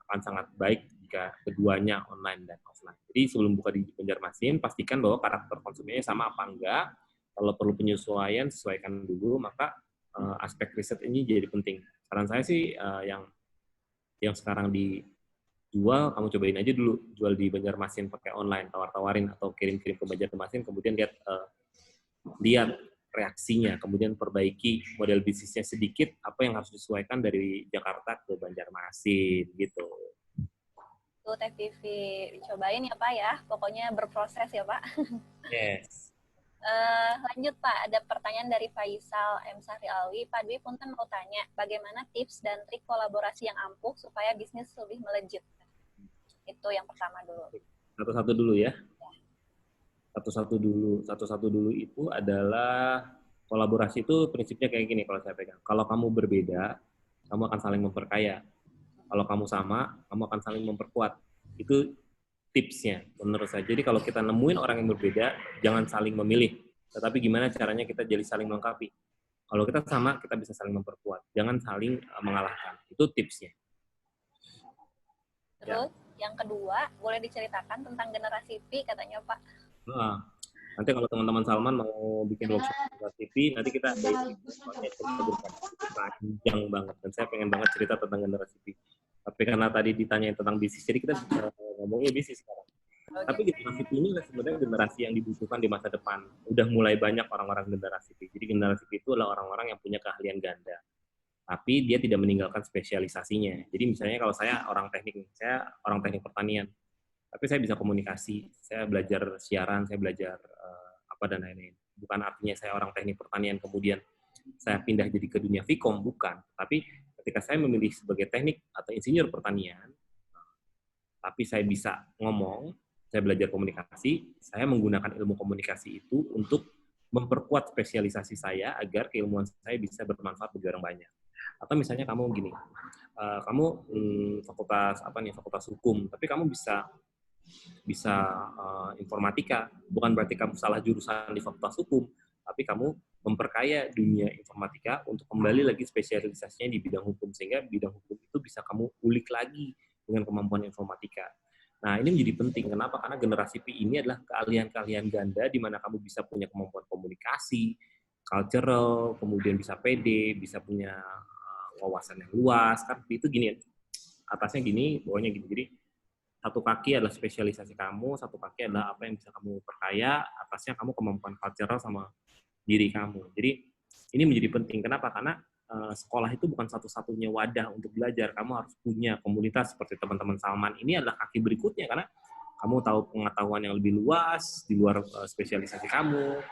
akan sangat baik jika keduanya online dan offline. Jadi sebelum buka di Banjarmasin, pastikan bahwa karakter konsumennya sama apa enggak. Kalau perlu penyesuaian, sesuaikan dulu, maka aspek riset ini jadi penting. Saran saya sih yang sekarang dijual, kamu cobain aja dulu, jual di Banjarmasin pakai online, tawar-tawarin atau kirim-kirim ke Banjarmasin, kemudian lihat reaksinya, kemudian perbaiki model bisnisnya sedikit, apa yang harus disesuaikan dari Jakarta ke Banjarmasin, gitu. Tuh Teh Vivi, dicobain ya Pak ya, pokoknya berproses ya Pak. Yes. Lanjut Pak, ada pertanyaan dari Faisal M. Sahri Alwi. Pak Dwi Punten mau tanya, bagaimana tips dan trik kolaborasi yang ampuh supaya bisnis lebih melejit? Itu yang pertama dulu. Satu-satu dulu ya. Satu-satu dulu itu adalah kolaborasi itu prinsipnya kayak gini kalau saya pegang. Kalau kamu berbeda, kamu akan saling memperkaya. Kalau kamu sama, kamu akan saling memperkuat. Itu tipsnya menurut saya. Jadi kalau kita nemuin orang yang berbeda, jangan saling memilih. Tetapi gimana caranya kita jadi saling melengkapi. Kalau kita sama, kita bisa saling memperkuat. Jangan saling mengalahkan. Itu tipsnya. Terus yang kedua, boleh diceritakan tentang generasi P katanya Pak. Nah, nanti kalau teman-teman Salman mau bikin workshop generasi P, nanti kita ada panjang banget. Dan saya pengen banget cerita tentang generasi P. Tapi karena tadi ditanya tentang bisnis, jadi kita ngomongnya bisnis sekarang. Tapi generasi P ini sebenarnya generasi yang dibutuhkan di masa depan. Udah mulai banyak orang-orang generasi P. Jadi generasi P itu adalah orang-orang yang punya keahlian ganda. Tapi dia tidak meninggalkan spesialisasinya. Jadi misalnya kalau saya orang teknik pertanian. Tapi saya bisa komunikasi, saya belajar siaran, saya belajar apa dan lain-lain. Bukan artinya saya orang teknik pertanian kemudian saya pindah jadi ke dunia Vkom, bukan. Tapi ketika saya memilih sebagai teknik atau insinyur pertanian, tapi saya bisa ngomong, saya belajar komunikasi, saya menggunakan ilmu komunikasi itu untuk memperkuat spesialisasi saya agar keilmuan saya bisa bermanfaat bagi orang banyak. Atau misalnya kamu gini, kamu fakultas hukum, tapi kamu bisa informatika, bukan berarti kamu salah jurusan di fakultas hukum, tapi kamu memperkaya dunia informatika untuk kembali lagi spesialisasinya di bidang hukum, sehingga bidang hukum itu bisa kamu ulik lagi dengan kemampuan informatika. Nah, ini menjadi penting. Kenapa? Karena generasi P ini adalah keahlian-keahlian ganda di mana kamu bisa punya kemampuan komunikasi, cultural, kemudian bisa PD, bisa punya wawasan yang luas. Kan itu gini, atasnya gini, bawahnya gini. Jadi, satu kaki adalah spesialisasi kamu, satu kaki adalah apa yang bisa kamu perkaya, atasnya kamu kemampuan cultural sama diri kamu. Jadi ini menjadi penting. Kenapa? Karena sekolah itu bukan satu-satunya wadah untuk belajar. Kamu harus punya komunitas seperti teman-teman Salman. Ini adalah kaki berikutnya karena kamu tahu pengetahuan yang lebih luas di luar spesialisasi kamu.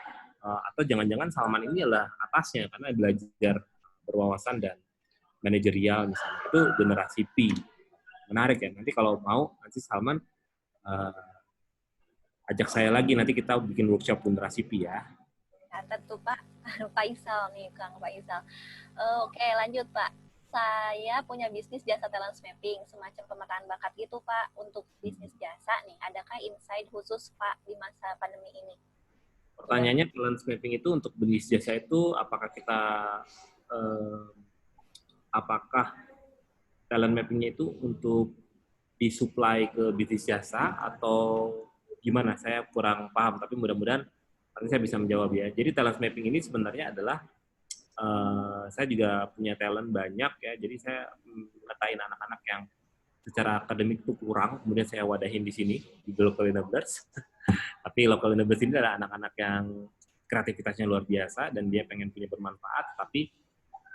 Atau jangan-jangan Salman ini adalah atasnya karena belajar berwawasan dan manajerial misalnya. Itu generasi P. Menarik ya. Nanti kalau mau, nanti Salman ajak saya lagi. Nanti kita bikin workshop generasi P ya. Catat tuh Pak. Pak Isal nih, Kang Pak Isal. Oke, lanjut Pak. Saya punya bisnis jasa talent mapping, semacam pemetaan bakat gitu Pak. Untuk bisnis jasa nih, adakah insight khusus Pak di masa pandemi ini? Pertanyaannya talent mapping itu untuk bisnis jasa itu eh, apakah talent mappingnya itu untuk disuplai ke bisnis jasa atau gimana? Saya kurang paham, tapi mudah-mudahan nanti saya bisa menjawab ya. Jadi talent mapping ini sebenarnya adalah saya juga punya talent banyak ya. Jadi saya ngatain anak-anak yang secara akademik itu kurang, kemudian saya wadahin di sini di Local Enablers. Tapi Local Enablers ini adalah anak-anak yang kreativitasnya luar biasa dan dia pengen punya bermanfaat, tapi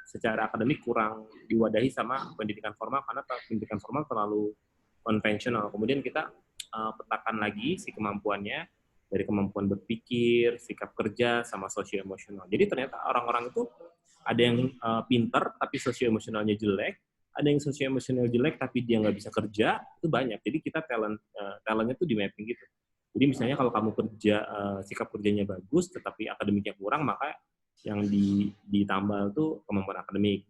secara akademik kurang diwadahi sama pendidikan formal karena pendidikan formal terlalu konvensional. Kemudian kita petakan lagi si kemampuannya dari kemampuan berpikir, sikap kerja, sama sosio-emosional. Jadi ternyata orang-orang itu ada yang pinter tapi sosio-emosionalnya jelek, ada yang sosio-emosional jelek tapi dia nggak bisa kerja, itu banyak. Jadi kita talentnya tuh di mapping gitu. Jadi misalnya kalau kamu kerja, sikap kerjanya bagus tetapi akademiknya kurang, maka yang ditambah itu kemampuan akademik.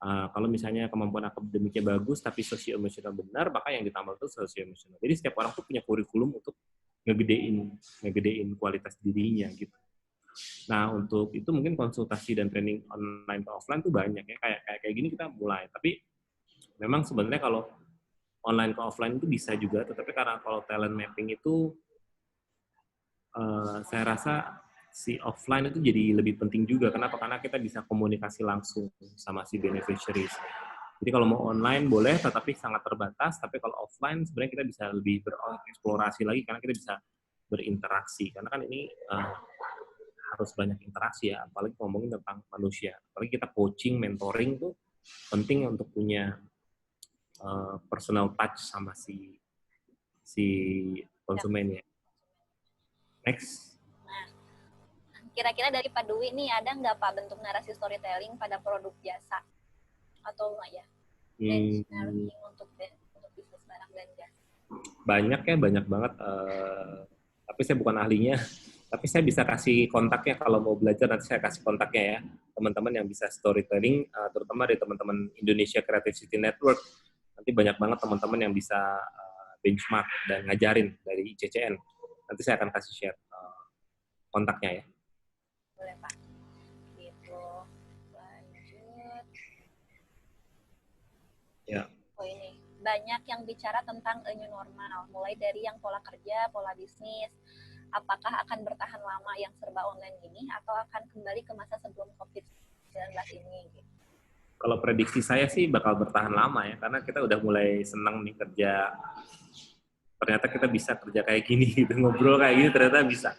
Kalau misalnya kemampuan akademiknya bagus tapi sosio-emosional benar, maka yang ditambah itu sosio-emosional. Jadi setiap orang tuh punya kurikulum untuk ngegedein kualitas dirinya gitu. Nah, untuk itu mungkin konsultasi dan training online atau offline tuh banyak ya. Kayak gini kita mulai. Tapi memang sebenarnya kalau online ke offline itu bisa juga, tetapi karena kalau talent mapping itu saya rasa si offline itu jadi lebih penting juga. Kenapa? Karena kita bisa komunikasi langsung sama si beneficiaries. Jadi kalau mau online boleh, tetapi sangat terbatas. Tapi kalau offline sebenarnya kita bisa lebih bereksplorasi lagi karena kita bisa berinteraksi. Karena kan ini harus banyak interaksi ya, apalagi ngomongin tentang manusia. Apalagi kita coaching, mentoring tuh penting untuk punya personal touch sama si konsumennya. Next. Nah, kira-kira dari Pak Dwi nih ada nggak Pak bentuk narasi storytelling pada produk jasa atau enggak ya? Benchmarking untuk bisnis barang dan jasa. Banyak ya, banyak banget. Tapi saya bukan ahlinya. Tapi saya bisa kasih kontaknya kalau mau belajar, nanti saya kasih kontaknya ya. Teman-teman yang bisa storytelling, terutama dari teman-teman Indonesia Creativity Network. Nanti banyak banget teman-teman yang bisa benchmark dan ngajarin dari ICCN. Nanti saya akan kasih share kontaknya ya. Boleh Pak. Gitu. Lanjut. Ya. Oh ini, banyak yang bicara tentang new normal, mulai dari yang pola kerja, pola bisnis. Apakah akan bertahan lama yang serba online ini atau akan kembali ke masa sebelum COVID-19 ini? Kalau prediksi saya sih bakal bertahan lama ya, karena kita udah mulai senang nih kerja. Ternyata kita bisa kerja kayak gini, gitu, ngobrol kayak gini ternyata bisa.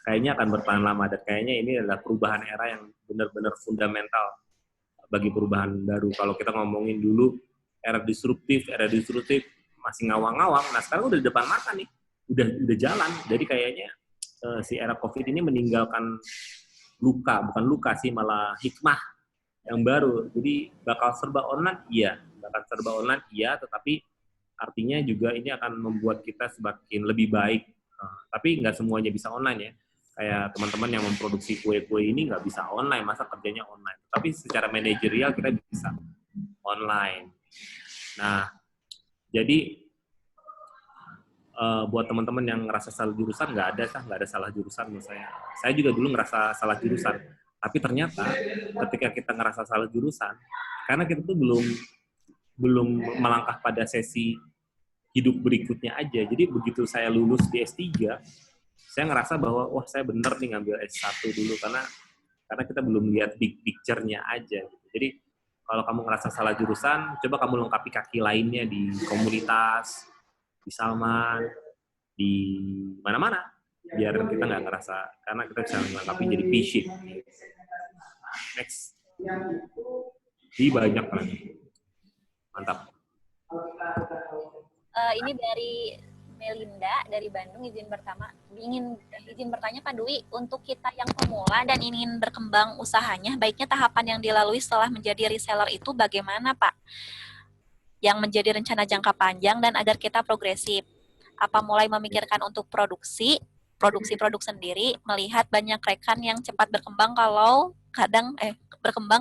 Kayaknya akan bertahan lama, dan kayaknya ini adalah perubahan era yang benar-benar fundamental bagi perubahan baru. Kalau kita ngomongin dulu era disruptif masih ngawang-ngawang. Nah sekarang udah di depan mata nih, udah jalan. Jadi kayaknya si era COVID ini meninggalkan bukan luka sih, malah hikmah yang baru. Jadi bakal serba online, iya, tetapi artinya juga ini akan membuat kita semakin lebih baik. Tapi nggak semuanya bisa online ya. Kayak teman-teman yang memproduksi kue-kue ini nggak bisa online, masa kerjanya online. Tapi secara manajerial kita bisa online. Nah, jadi buat teman-teman yang ngerasa salah jurusan, nggak ada salah jurusan menurut saya. Saya juga dulu ngerasa salah jurusan. Tapi ternyata ketika kita ngerasa salah jurusan, karena kita tuh belum melangkah pada sesi hidup berikutnya aja. Jadi begitu saya lulus di S3, saya ngerasa bahwa wah saya bener nih ngambil S1 dulu karena kita belum lihat big picture-nya aja. Jadi kalau kamu ngerasa salah jurusan, coba kamu lengkapi kaki lainnya di komunitas, di Salman, di mana-mana, biar kita nggak ngerasa, karena kita bisa melengkapi jadi P-sheet. Next. Di banyak lagi. Mantap. Ini dari Melinda dari Bandung, izin bertanya Pak Dwi, untuk kita yang pemula dan ingin berkembang usahanya, baiknya tahapan yang dilalui setelah menjadi reseller itu bagaimana Pak? Yang menjadi rencana jangka panjang dan agar kita progresif. Apa mulai memikirkan untuk produksi, produksi produk sendiri, melihat banyak rekan yang cepat berkembang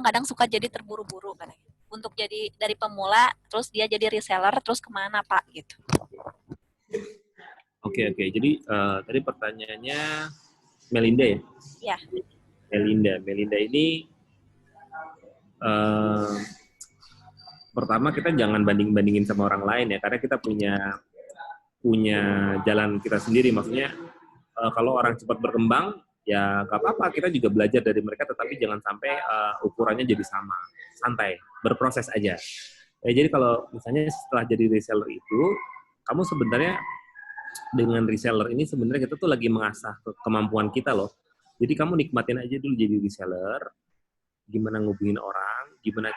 kadang suka jadi terburu-buru katanya. Untuk jadi dari pemula, terus dia jadi reseller, terus kemana Pak gitu. Oke. Jadi tadi pertanyaannya Melinda ya? Ya. Melinda ini pertama kita jangan banding-bandingin sama orang lain ya, karena kita punya jalan kita sendiri. Maksudnya kalau orang cepat berkembang ya gak apa-apa, kita juga belajar dari mereka, tetapi jangan sampai ukurannya jadi sama. Santai, berproses aja. Jadi kalau misalnya setelah jadi reseller itu, kamu sebenarnya dengan reseller ini sebenarnya kita tuh lagi mengasah kemampuan kita loh. Jadi kamu nikmatin aja dulu jadi reseller, gimana ngubungin orang, gimana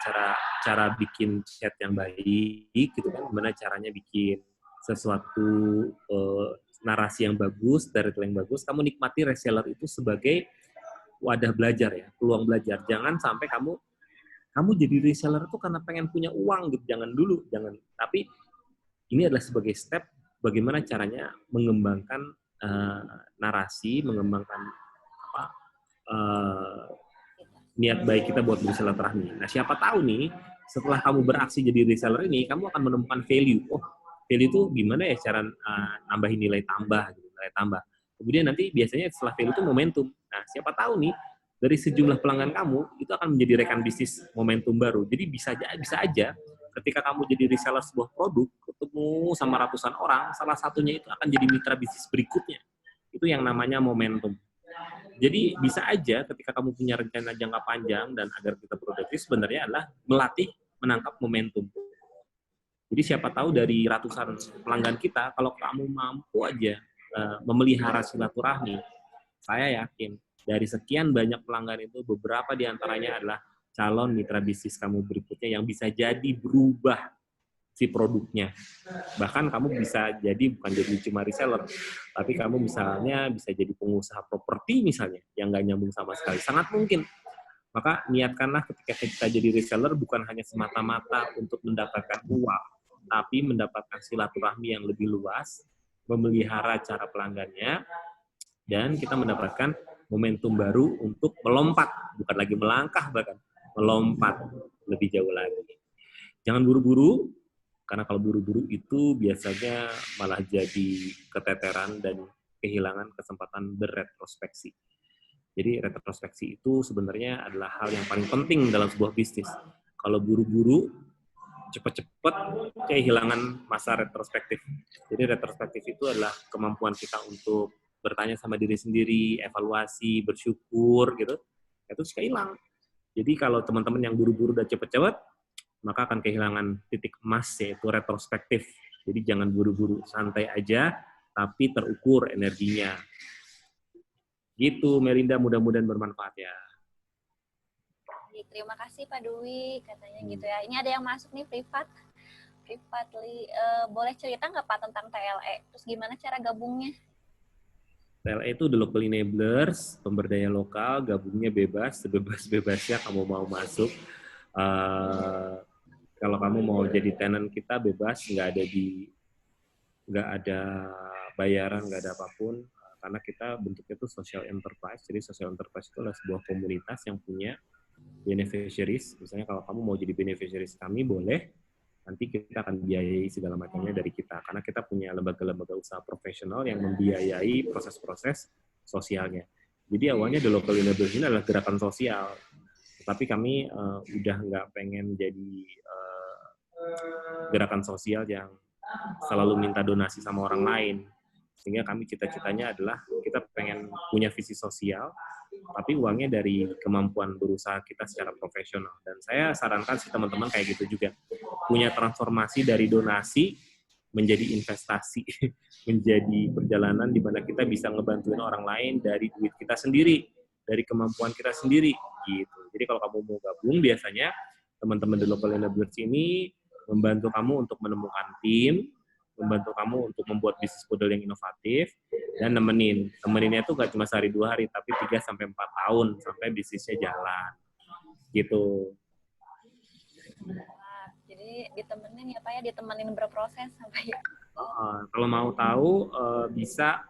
cara bikin chat yang baik gitu kan, gimana caranya bikin sesuatu narasi yang bagus, storytelling yang bagus. Kamu nikmati reseller itu sebagai wadah belajar ya, peluang belajar. Jangan sampai kamu jadi reseller itu karena pengen punya uang gitu, jangan dulu. Tapi ini adalah sebagai step bagaimana caranya mengembangkan narasi, mengembangkan niat baik kita buat bersilaturahmi. Nah, siapa tahu nih, setelah kamu beraksi jadi reseller ini, kamu akan menemukan value. Oh, value itu gimana ya cara nambahin nilai tambah, gitu, nilai tambah. Kemudian nanti biasanya setelah value itu momentum. Nah, siapa tahu nih, dari sejumlah pelanggan kamu, itu akan menjadi rekan bisnis momentum baru. Jadi bisa aja ketika kamu jadi reseller sebuah produk, ketemu sama ratusan orang, salah satunya itu akan jadi mitra bisnis berikutnya. Itu yang namanya momentum. Jadi bisa aja ketika kamu punya rencana jangka panjang dan agar kita produktif sebenarnya adalah melatih menangkap momentum. Jadi siapa tahu dari ratusan pelanggan kita, kalau kamu mampu aja memelihara silaturahmi, saya yakin dari sekian banyak pelanggan itu beberapa diantaranya adalah calon mitra bisnis kamu berikutnya yang bisa jadi berubah si produknya. Bahkan kamu bisa jadi bukan jadi cuma reseller, tapi kamu misalnya bisa jadi pengusaha properti misalnya, yang nggak nyambung sama sekali. Sangat mungkin. Maka niatkanlah ketika kita jadi reseller bukan hanya semata-mata untuk mendapatkan uang, tapi mendapatkan silaturahmi yang lebih luas, memelihara cara pelanggannya, dan kita mendapatkan momentum baru untuk melompat, bukan lagi melangkah bahkan, melompat lebih jauh lagi. Jangan buru-buru, karena kalau buru-buru itu biasanya malah jadi keteteran dan kehilangan kesempatan berretrospeksi. Jadi retrospeksi itu sebenarnya adalah hal yang paling penting dalam sebuah bisnis. Kalau buru-buru, cepat-cepat kehilangan masa retrospektif. Jadi retrospektif itu adalah kemampuan kita untuk bertanya sama diri sendiri, evaluasi, bersyukur gitu. Itu suka hilang. Jadi kalau teman-teman yang buru-buru dan cepat-cepat, maka akan kehilangan titik emas, yaitu retrospektif. Jadi jangan buru-buru, santai aja, tapi terukur energinya. Gitu, Melinda, mudah-mudahan bermanfaat ya. Terima kasih Pak Dwi, katanya gitu ya. Ini ada yang masuk nih privat. Boleh cerita nggak Pak tentang TLE? Terus gimana cara gabungnya? TLE itu the local enablers, pemberdaya lokal, gabungnya bebas, sebebas-bebasnya kamu mau masuk. Kalau kamu mau jadi tenant kita bebas, nggak ada bayaran, nggak ada apapun, karena kita bentuknya itu social enterprise. Jadi social enterprise itu adalah sebuah komunitas yang punya beneficiaries. Misalnya kalau kamu mau jadi beneficiaries kami, boleh. Nanti kita akan biayai segala macamnya dari kita, karena kita punya lembaga-lembaga usaha profesional yang membiayai proses-proses sosialnya. Jadi awalnya The Local Enablers ini adalah gerakan sosial, tapi kami udah nggak pengen jadi gerakan sosial yang selalu minta donasi sama orang lain. Sehingga kami cita-citanya adalah kita pengen punya visi sosial, tapi uangnya dari kemampuan berusaha kita secara profesional. Dan saya sarankan sih teman-teman kayak gitu juga. Punya transformasi dari donasi menjadi investasi, menjadi perjalanan di mana kita bisa ngebantuin orang lain dari duit kita sendiri, dari kemampuan kita sendiri, gitu. Jadi kalau kamu mau gabung, biasanya teman-teman The Local Enablers ini membantu kamu untuk menemukan tim, membantu kamu untuk membuat bisnis model yang inovatif, dan nemeninnya itu gak cuma sehari 2 hari, tapi 3-4 tahun sampai bisnisnya jalan, gitu. Jadi ditemenin ya Pak ya, ditemenin berproses sampai. Kalau mau tahu bisa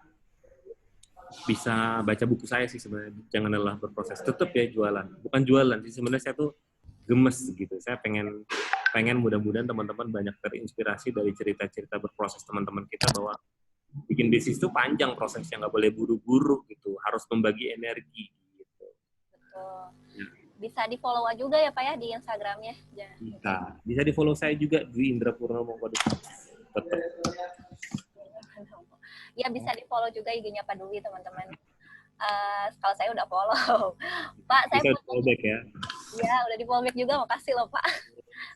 bisa baca buku saya sih sebenarnya, jangan lelah berproses. Tetap ya jualan, bukan jualan sih sebenarnya, saya tuh gemes gitu. Saya pengen pengen mudah-mudahan teman-teman banyak terinspirasi dari cerita-cerita berproses teman-teman kita, bahwa bikin bisnis itu panjang prosesnya, nggak boleh buru-buru gitu, harus membagi energi gitu. Betul. Bisa di follow juga ya Pak ya di Instagramnya. Bisa di follow saya juga di Indra Purnomo. Tetap. Ya bisa di follow juga IG-nya Pak Dwi teman-teman. Kalau saya udah follow. Pak, saya Bisa di follow back ya. Ya, udah di follow back juga, makasih loh Pak.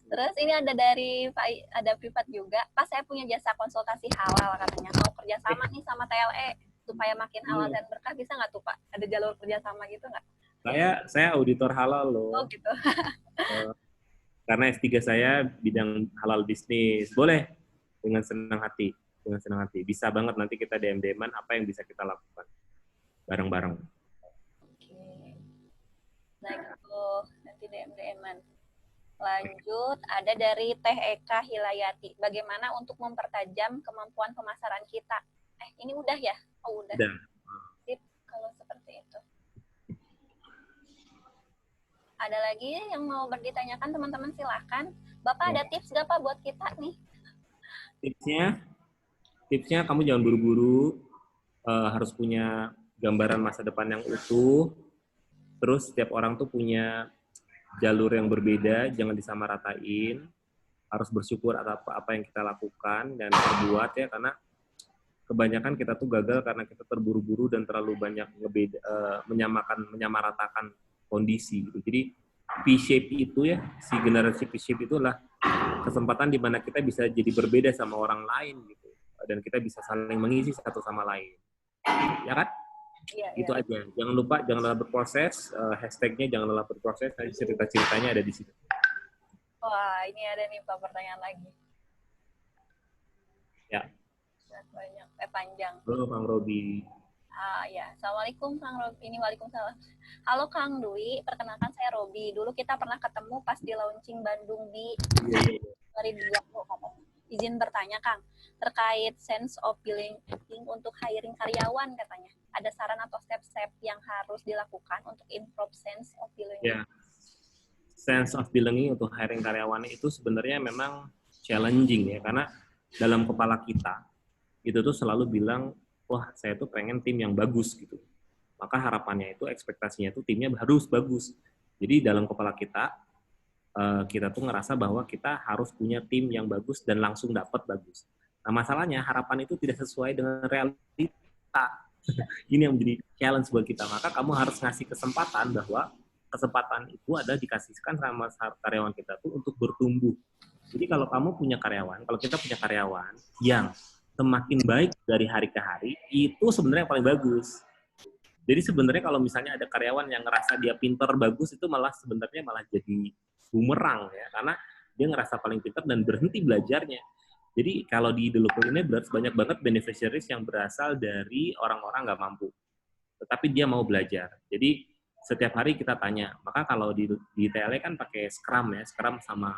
Terus ini ada dari Pak, ada privat juga. Pak, saya punya jasa konsultasi halal katanya. Mau kerjasama nih sama TLE supaya makin halal dan berkah, bisa nggak tuh Pak? Ada jalur kerjasama gitu nggak? Saya auditor halal loh. Oh gitu. Karena S3 saya bidang halal bisnis. Boleh, dengan senang hati. Dengan senang hati. Bisa banget nanti kita DM-DM-an apa yang bisa kita lakukan bareng-bareng. Oke. Nah itu nanti DM-DM-an. Lanjut, ada dari Teh Eka Hilayati. Bagaimana untuk mempertajam kemampuan pemasaran kita? Ini udah ya? Oh udah. Sip, kalau seperti itu. Ada lagi yang mau ditanyakan teman-teman, silahkan. Bapak ada tips nggak Pak buat kita nih? Tipsnya kamu jangan buru-buru, harus punya gambaran masa depan yang utuh. Terus setiap orang tuh punya jalur yang berbeda, jangan disamaratain. Harus bersyukur atas apa yang kita lakukan dan perbuat ya, karena kebanyakan kita tuh gagal karena kita terburu-buru dan terlalu banyak menyamaratakan kondisi gitu. Jadi P-shape itu ya, si generasi P-shape itulah kesempatan di mana kita bisa jadi berbeda sama orang lain gitu, dan kita bisa saling mengisi satu sama lain, ya kan? Iya, Itu aja. Jangan lupa, jangan lelah berproses. Hashtagnya jangan lelah berproses. Cerita-ceritanya ada di situ. Wah, ini ada nih Pak pertanyaan lagi. Ya. Banyak, panjang. Halo Kang Robi. Ya, Assalamualaikum Kang Robi. Ini Waalaikumsalam. Halo Kang Dwi, perkenalkan saya Robi. Dulu kita pernah ketemu pas di launching Bandung di 2020 katanya. Izin bertanya Kang, terkait sense of belonging untuk hiring karyawan katanya. Ada saran atau step-step yang harus dilakukan untuk improve sense of belonging? Ya. Sense of belonging untuk hiring karyawan itu sebenarnya memang challenging ya, karena dalam kepala kita itu tuh selalu bilang, wah saya tuh pengen tim yang bagus gitu. Maka harapannya itu, ekspektasinya itu timnya harus bagus. Jadi dalam kepala kita tuh ngerasa bahwa kita harus punya tim yang bagus dan langsung dapat bagus. Nah masalahnya harapan itu tidak sesuai dengan realita. Ini yang menjadi challenge buat kita. Maka kamu harus ngasih kesempatan, bahwa kesempatan itu adalah dikasihkan sama karyawan kita tuh untuk bertumbuh. Jadi kalau kamu punya karyawan, kalau kita punya karyawan yang semakin baik dari hari ke hari, itu sebenarnya yang paling bagus. Jadi sebenarnya kalau misalnya ada karyawan yang ngerasa dia pinter bagus, itu malah sebenarnya malah jadi bumerang ya, karena dia ngerasa paling pinter dan berhenti belajarnya. Jadi kalau di The Local Enablers banyak banget beneficiaries yang berasal dari orang-orang nggak mampu, tetapi dia mau belajar. Jadi setiap hari kita tanya, maka kalau di TLE kan pakai Scrum ya, Scrum sama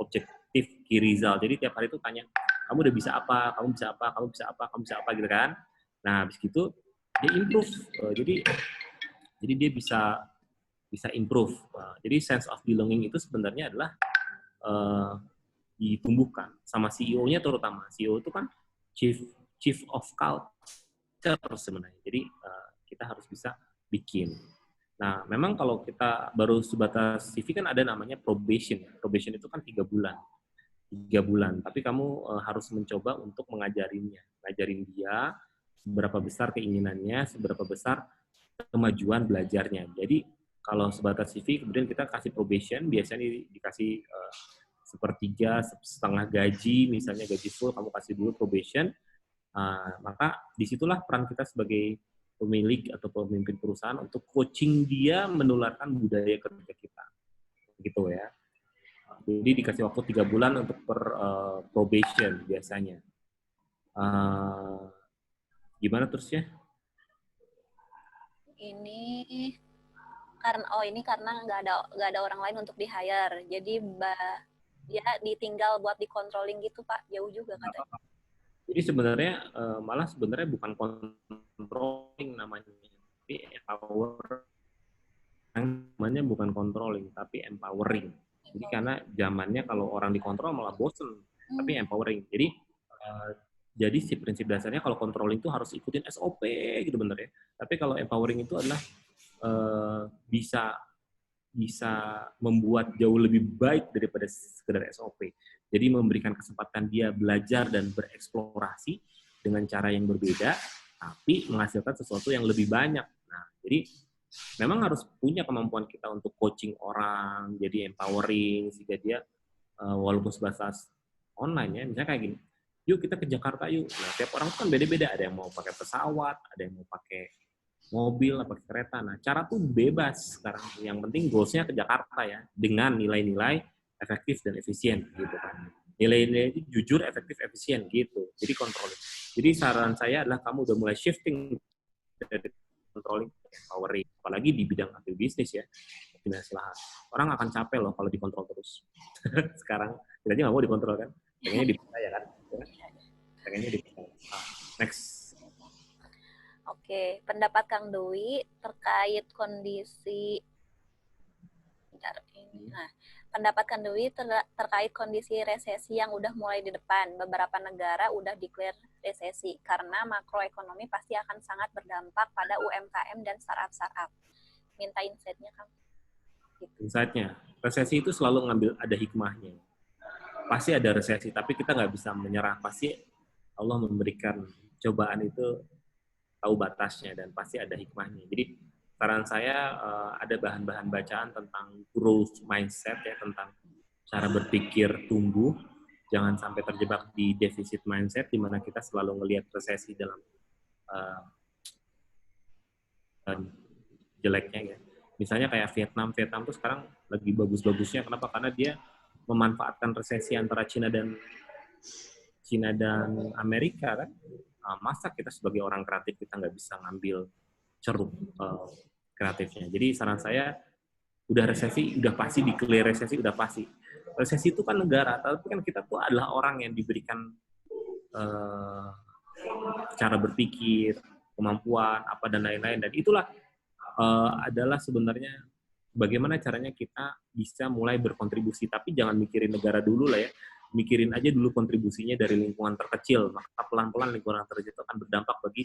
objektif key result. Jadi tiap hari itu tanya, kamu udah bisa apa, kamu bisa apa, kamu bisa apa, kamu bisa apa gitu kan. Nah habis gitu dia improve. Jadi dia bisa improve. Jadi sense of belonging itu sebenarnya adalah ditumbuhkan sama CEO-nya terutama. CEO itu kan chief of culture sebenarnya. Jadi kita harus bisa bikin. Nah, memang kalau kita baru sebatas CV kan ada namanya probation. Probation itu kan 3 bulan. 3 bulan. Tapi kamu harus mencoba untuk ngajarin dia seberapa besar keinginannya, seberapa besar kemajuan belajarnya. Jadi kalau sebatas CV, kemudian kita kasih probation, biasanya dikasih sepertiga, setengah gaji, misalnya gaji full, kamu kasih dulu probation, maka disitulah peran kita sebagai pemilik atau pemimpin perusahaan untuk coaching dia menularkan budaya kerja kita. Gitu ya. Jadi dikasih waktu 3 bulan untuk probation biasanya. Gimana terusnya? Ini karena nggak ada orang lain untuk di hire, jadi dia ditinggal buat di controlling gitu Pak, jauh juga katanya. Jadi sebenarnya malah sebenarnya bukan controlling namanya, tapi namanya bukan controlling, tapi empowering. Jadi karena zamannya kalau orang dikontrol malah bosen, tapi empowering. Jadi si prinsip dasarnya kalau controlling itu harus ikutin SOP gitu bener ya. Tapi kalau empowering itu adalah bisa membuat jauh lebih baik daripada sekedar SOP. Jadi memberikan kesempatan dia belajar dan bereksplorasi dengan cara yang berbeda, tapi menghasilkan sesuatu yang lebih banyak. Nah, jadi memang harus punya kemampuan kita untuk coaching orang, jadi empowering, sehingga dia walaupun sebatas online ya, misalnya kayak gini, yuk kita ke Jakarta yuk. Nah, tiap orang kan beda-beda, ada yang mau pakai pesawat, ada yang mau pakai mobil, pakai kereta. Nah, cara tuh bebas sekarang. Yang penting goals-nya ke Jakarta ya, dengan nilai-nilai efektif dan efisien gitu kan. Nilai-nilai itu jujur, efektif, efisien gitu. Jadi controlling. Jadi saran saya adalah kamu udah mulai shifting dari controlling ke empowering. Apalagi di bidang agribisnis ya, optimasi lahan. Orang akan capek loh kalau dikontrol terus. Sekarang kita aja nggak mau dikontrol kan, pengennya dipercaya kan, pengennya dipercaya. Next. Oke, pendapat Kang Dwi terkait kondisi Nah, pendapat Kang Dwi terkait kondisi resesi yang udah mulai di depan. Beberapa negara udah declare resesi karena makroekonomi pasti akan sangat berdampak pada UMKM dan startup-startup. Minta insight-nya, Kang. Gitu. Insight-nya, resesi itu selalu ngambil ada hikmahnya. Pasti ada resesi, tapi kita nggak bisa menyerah. Pasti Allah memberikan cobaan itu tahu batasnya dan pasti ada hikmahnya. Jadi saran saya ada bahan-bahan bacaan tentang growth mindset ya, tentang cara berpikir tumbuh, jangan sampai terjebak di deficit mindset di mana kita selalu melihat resesi dalam jeleknya ya. Misalnya kayak Vietnam tuh sekarang lagi bagus-bagusnya. Kenapa? Karena dia memanfaatkan resesi antara Cina dan Amerika kan. Masa kita sebagai orang kreatif kita nggak bisa ngambil ceruk kreatifnya. Jadi saran saya, udah resesi, udah pasti declare resesi, udah pasti. Resesi itu kan negara, tapi kan kita tuh adalah orang yang diberikan cara berpikir, kemampuan, apa dan lain-lain. Dan itulah adalah sebenarnya bagaimana caranya kita bisa mulai berkontribusi. Tapi jangan mikirin negara dulu lah ya. Mikirin aja dulu kontribusinya dari lingkungan terkecil, maka pelan-pelan lingkungan terkecil itu akan berdampak bagi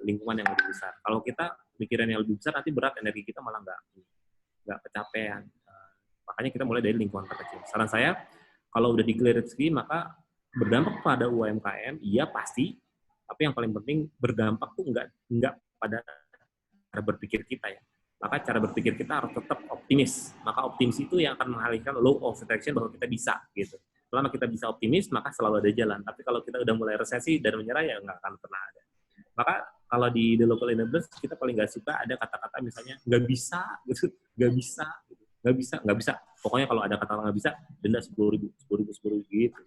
lingkungan yang lebih besar. Kalau kita mikirin yang lebih besar, nanti berat, energi kita malah nggak kecapean. Makanya kita mulai dari lingkungan terkecil. Saran saya, kalau udah declare rezeki, maka berdampak pada UMKM, iya pasti, tapi yang paling penting berdampak tuh nggak pada cara berpikir kita ya. Maka cara berpikir kita harus tetap optimis. Maka optimis itu yang akan mengalihkan law of attraction bahwa kita bisa gitu. Selama kita bisa optimis, maka selalu ada jalan. Tapi kalau kita udah mulai resesi dan menyerah, ya nggak akan pernah ada. Maka kalau di The Local Enablers, kita paling nggak suka ada kata-kata misalnya nggak bisa, gitu, nggak bisa, gitu. Nggak bisa. Pokoknya kalau ada kata nggak bisa, denda 10.000 gitu.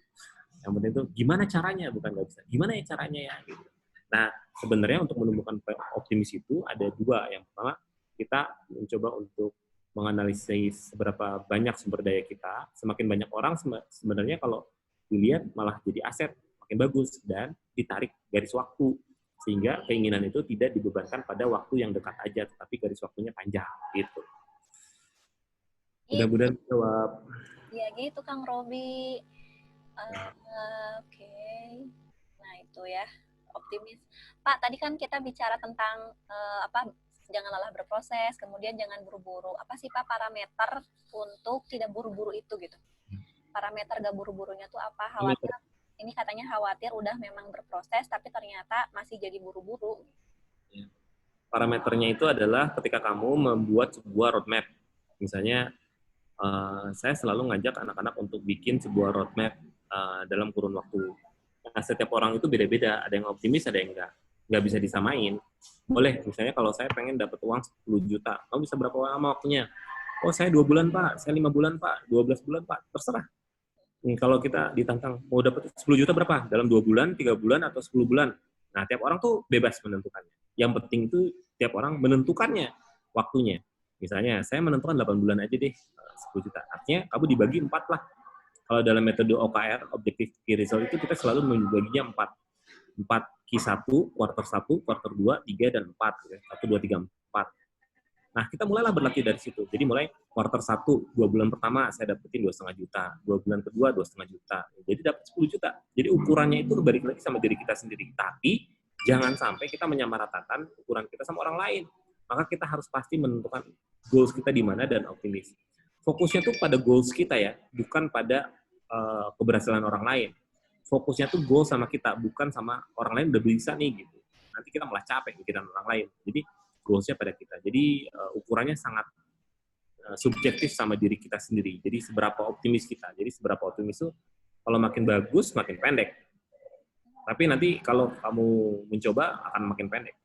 Yang penting itu gimana caranya, bukan nggak bisa. Gimana ya caranya ya, gitu. Nah, sebenarnya untuk menumbuhkan optimis itu ada dua. Yang pertama, kita mencoba untuk menganalisis seberapa banyak sumber daya kita. Semakin banyak orang sebenarnya kalau dilihat malah jadi aset makin bagus dan ditarik garis waktu sehingga keinginan itu tidak dibebankan pada waktu yang dekat aja, tetapi garis waktunya panjang gitu. Mudah-mudahan jawab. Ya gitu Kang Robi. Oke. Nah itu ya, optimis. Pak, tadi kan kita bicara tentang jangan lelah berproses, kemudian jangan buru-buru. Apa sih Pak parameter untuk tidak buru-buru itu gitu? Parameter gak buru-burunya tuh apa? Khawatir, ini katanya khawatir udah memang berproses, tapi ternyata masih jadi buru-buru. Parameternya itu adalah ketika kamu membuat sebuah roadmap. Misalnya, saya selalu ngajak anak-anak untuk bikin sebuah roadmap dalam kurun waktu. Nah, setiap orang itu beda-beda. Ada yang optimis, ada yang nggak bisa disamain. Boleh, misalnya kalau saya pengen dapat uang 10 juta, kamu bisa berapa lama waktunya? Oh, saya 2 bulan, Pak. Saya 5 bulan, Pak. 12 bulan, Pak. Terserah. Kalau kita ditantang, mau dapat 10 juta berapa? Dalam 2 bulan, 3 bulan, atau 10 bulan? Nah, tiap orang tuh bebas menentukannya. Yang penting itu tiap orang menentukannya waktunya. Misalnya, saya menentukan 8 bulan aja deh, 10 juta. Artinya, kamu dibagi 4 lah. Kalau dalam metode OKR, Objective Key Result, itu kita selalu membaginya 4. 4 Q1, quarter 1, quarter 2, 3, dan 4. 1, 2, 3, 4. Nah, kita mulailah berlatih dari situ. Jadi mulai quarter 1, 2 bulan pertama saya dapetin 2,5 juta. 2 bulan kedua 2,5 juta. Jadi dapat 10 juta. Jadi ukurannya itu balik lagi sama diri kita sendiri. Tapi jangan sampai kita menyamaratakan ukuran kita sama orang lain. Maka kita harus pasti menentukan goals kita di mana dan optimis. Fokusnya tuh pada goals kita ya, bukan pada keberhasilan orang lain. Fokusnya tuh goal sama kita, bukan sama orang lain udah bisa nih gitu. Nanti kita malah capek mikirin orang lain. Jadi goals-nya pada kita. Jadi ukurannya sangat subjektif sama diri kita sendiri. Jadi seberapa optimis kita. Jadi seberapa optimis itu kalau makin bagus makin pendek. Tapi nanti kalau kamu mencoba akan makin pendek.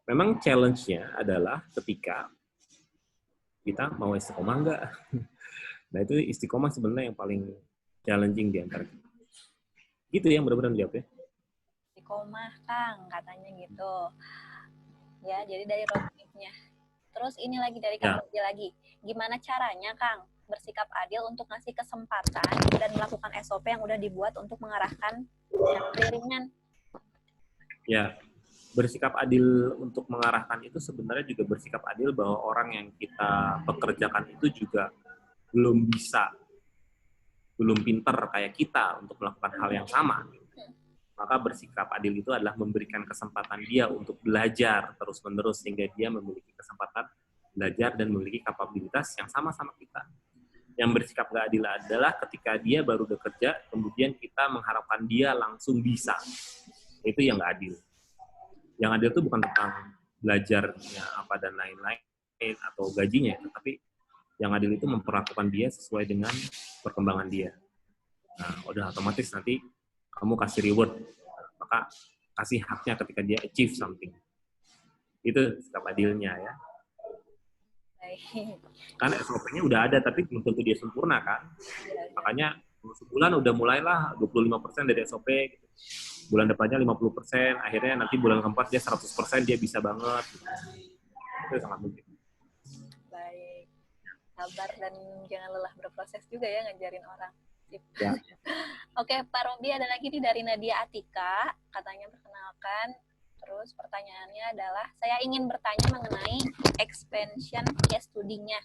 Memang challenge-nya adalah ketika kita mau istiqomah enggak. Nah itu istiqomah sebenarnya yang paling challenging di antara kita. Gitu ya mudah-mudahan jawabnya. Istiqomah, Kang, katanya gitu. Ya, jadi dari roadmap-nya. Terus ini lagi dari Kang Robi lagi. Gimana caranya, Kang, bersikap adil untuk ngasih kesempatan dan melakukan SOP yang udah dibuat untuk mengarahkan ringan? Ya, bersikap adil untuk mengarahkan itu sebenarnya juga bersikap adil bahwa orang yang kita pekerjakan itu juga belum bisa, belum pinter kayak kita untuk melakukan hal yang sama. Maka bersikap adil itu adalah memberikan kesempatan dia untuk belajar terus-menerus sehingga dia memiliki kesempatan belajar dan memiliki kapabilitas yang sama-sama kita. Yang bersikap gak adil adalah ketika dia baru bekerja, kemudian kita mengharapkan dia langsung bisa. Itu yang gak adil. Yang adil itu bukan tentang belajarnya apa dan lain-lain atau gajinya, tetapi yang adil itu memperlakukan dia sesuai dengan perkembangan dia. Nah, udah otomatis nanti kamu kasih reward, maka kasih haknya ketika dia achieve something. Itu sikap adilnya ya. Karena SOP-nya udah ada, tapi belum tentu dia sempurna kan. Makanya sebulan udah mulailah 25% dari SOP, bulan depannya 50%, akhirnya nanti bulan keempat dia 100%, dia bisa banget. Itu sangat mungkin. Baik. Sabar dan jangan lelah berproses juga ya ngajarin orang. Ya. Oke, Pak Robi, ada lagi nih dari Nadia Atika, katanya perkenalkan. Terus pertanyaannya adalah, saya ingin bertanya mengenai expansion case study-nya.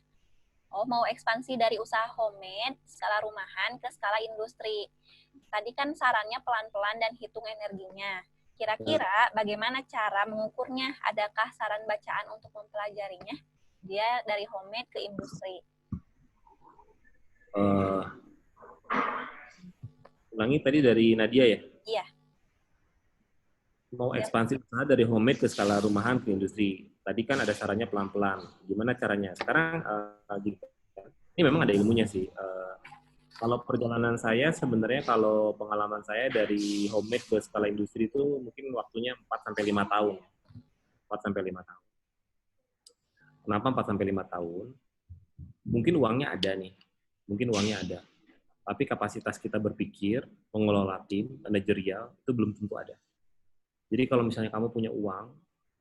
Oh, mau ekspansi dari usaha homemade, skala rumahan, ke skala industri. Tadi kan sarannya pelan-pelan dan hitung energinya. Kira-kira bagaimana cara mengukurnya? Adakah saran bacaan untuk mempelajarinya? Dia dari homemade ke industri. Ulangi tadi dari Nadia ya? Iya. Mau ekspansi usaha dari homemade ke skala rumahan ke industri. Tadi kan ada sarannya pelan-pelan. Gimana caranya? Sekarang ini memang ada ilmunya sih. Kalau perjalanan saya sebenarnya kalau pengalaman saya dari homemade ke skala industri itu mungkin waktunya 4 sampai 5 tahun. 4 sampai 5 tahun. Kenapa 4 sampai 5 tahun? Mungkin uangnya ada nih. Mungkin uangnya ada. Tapi kapasitas kita berpikir, mengelola tim, manajerial, itu belum tentu ada. Jadi kalau misalnya kamu punya uang,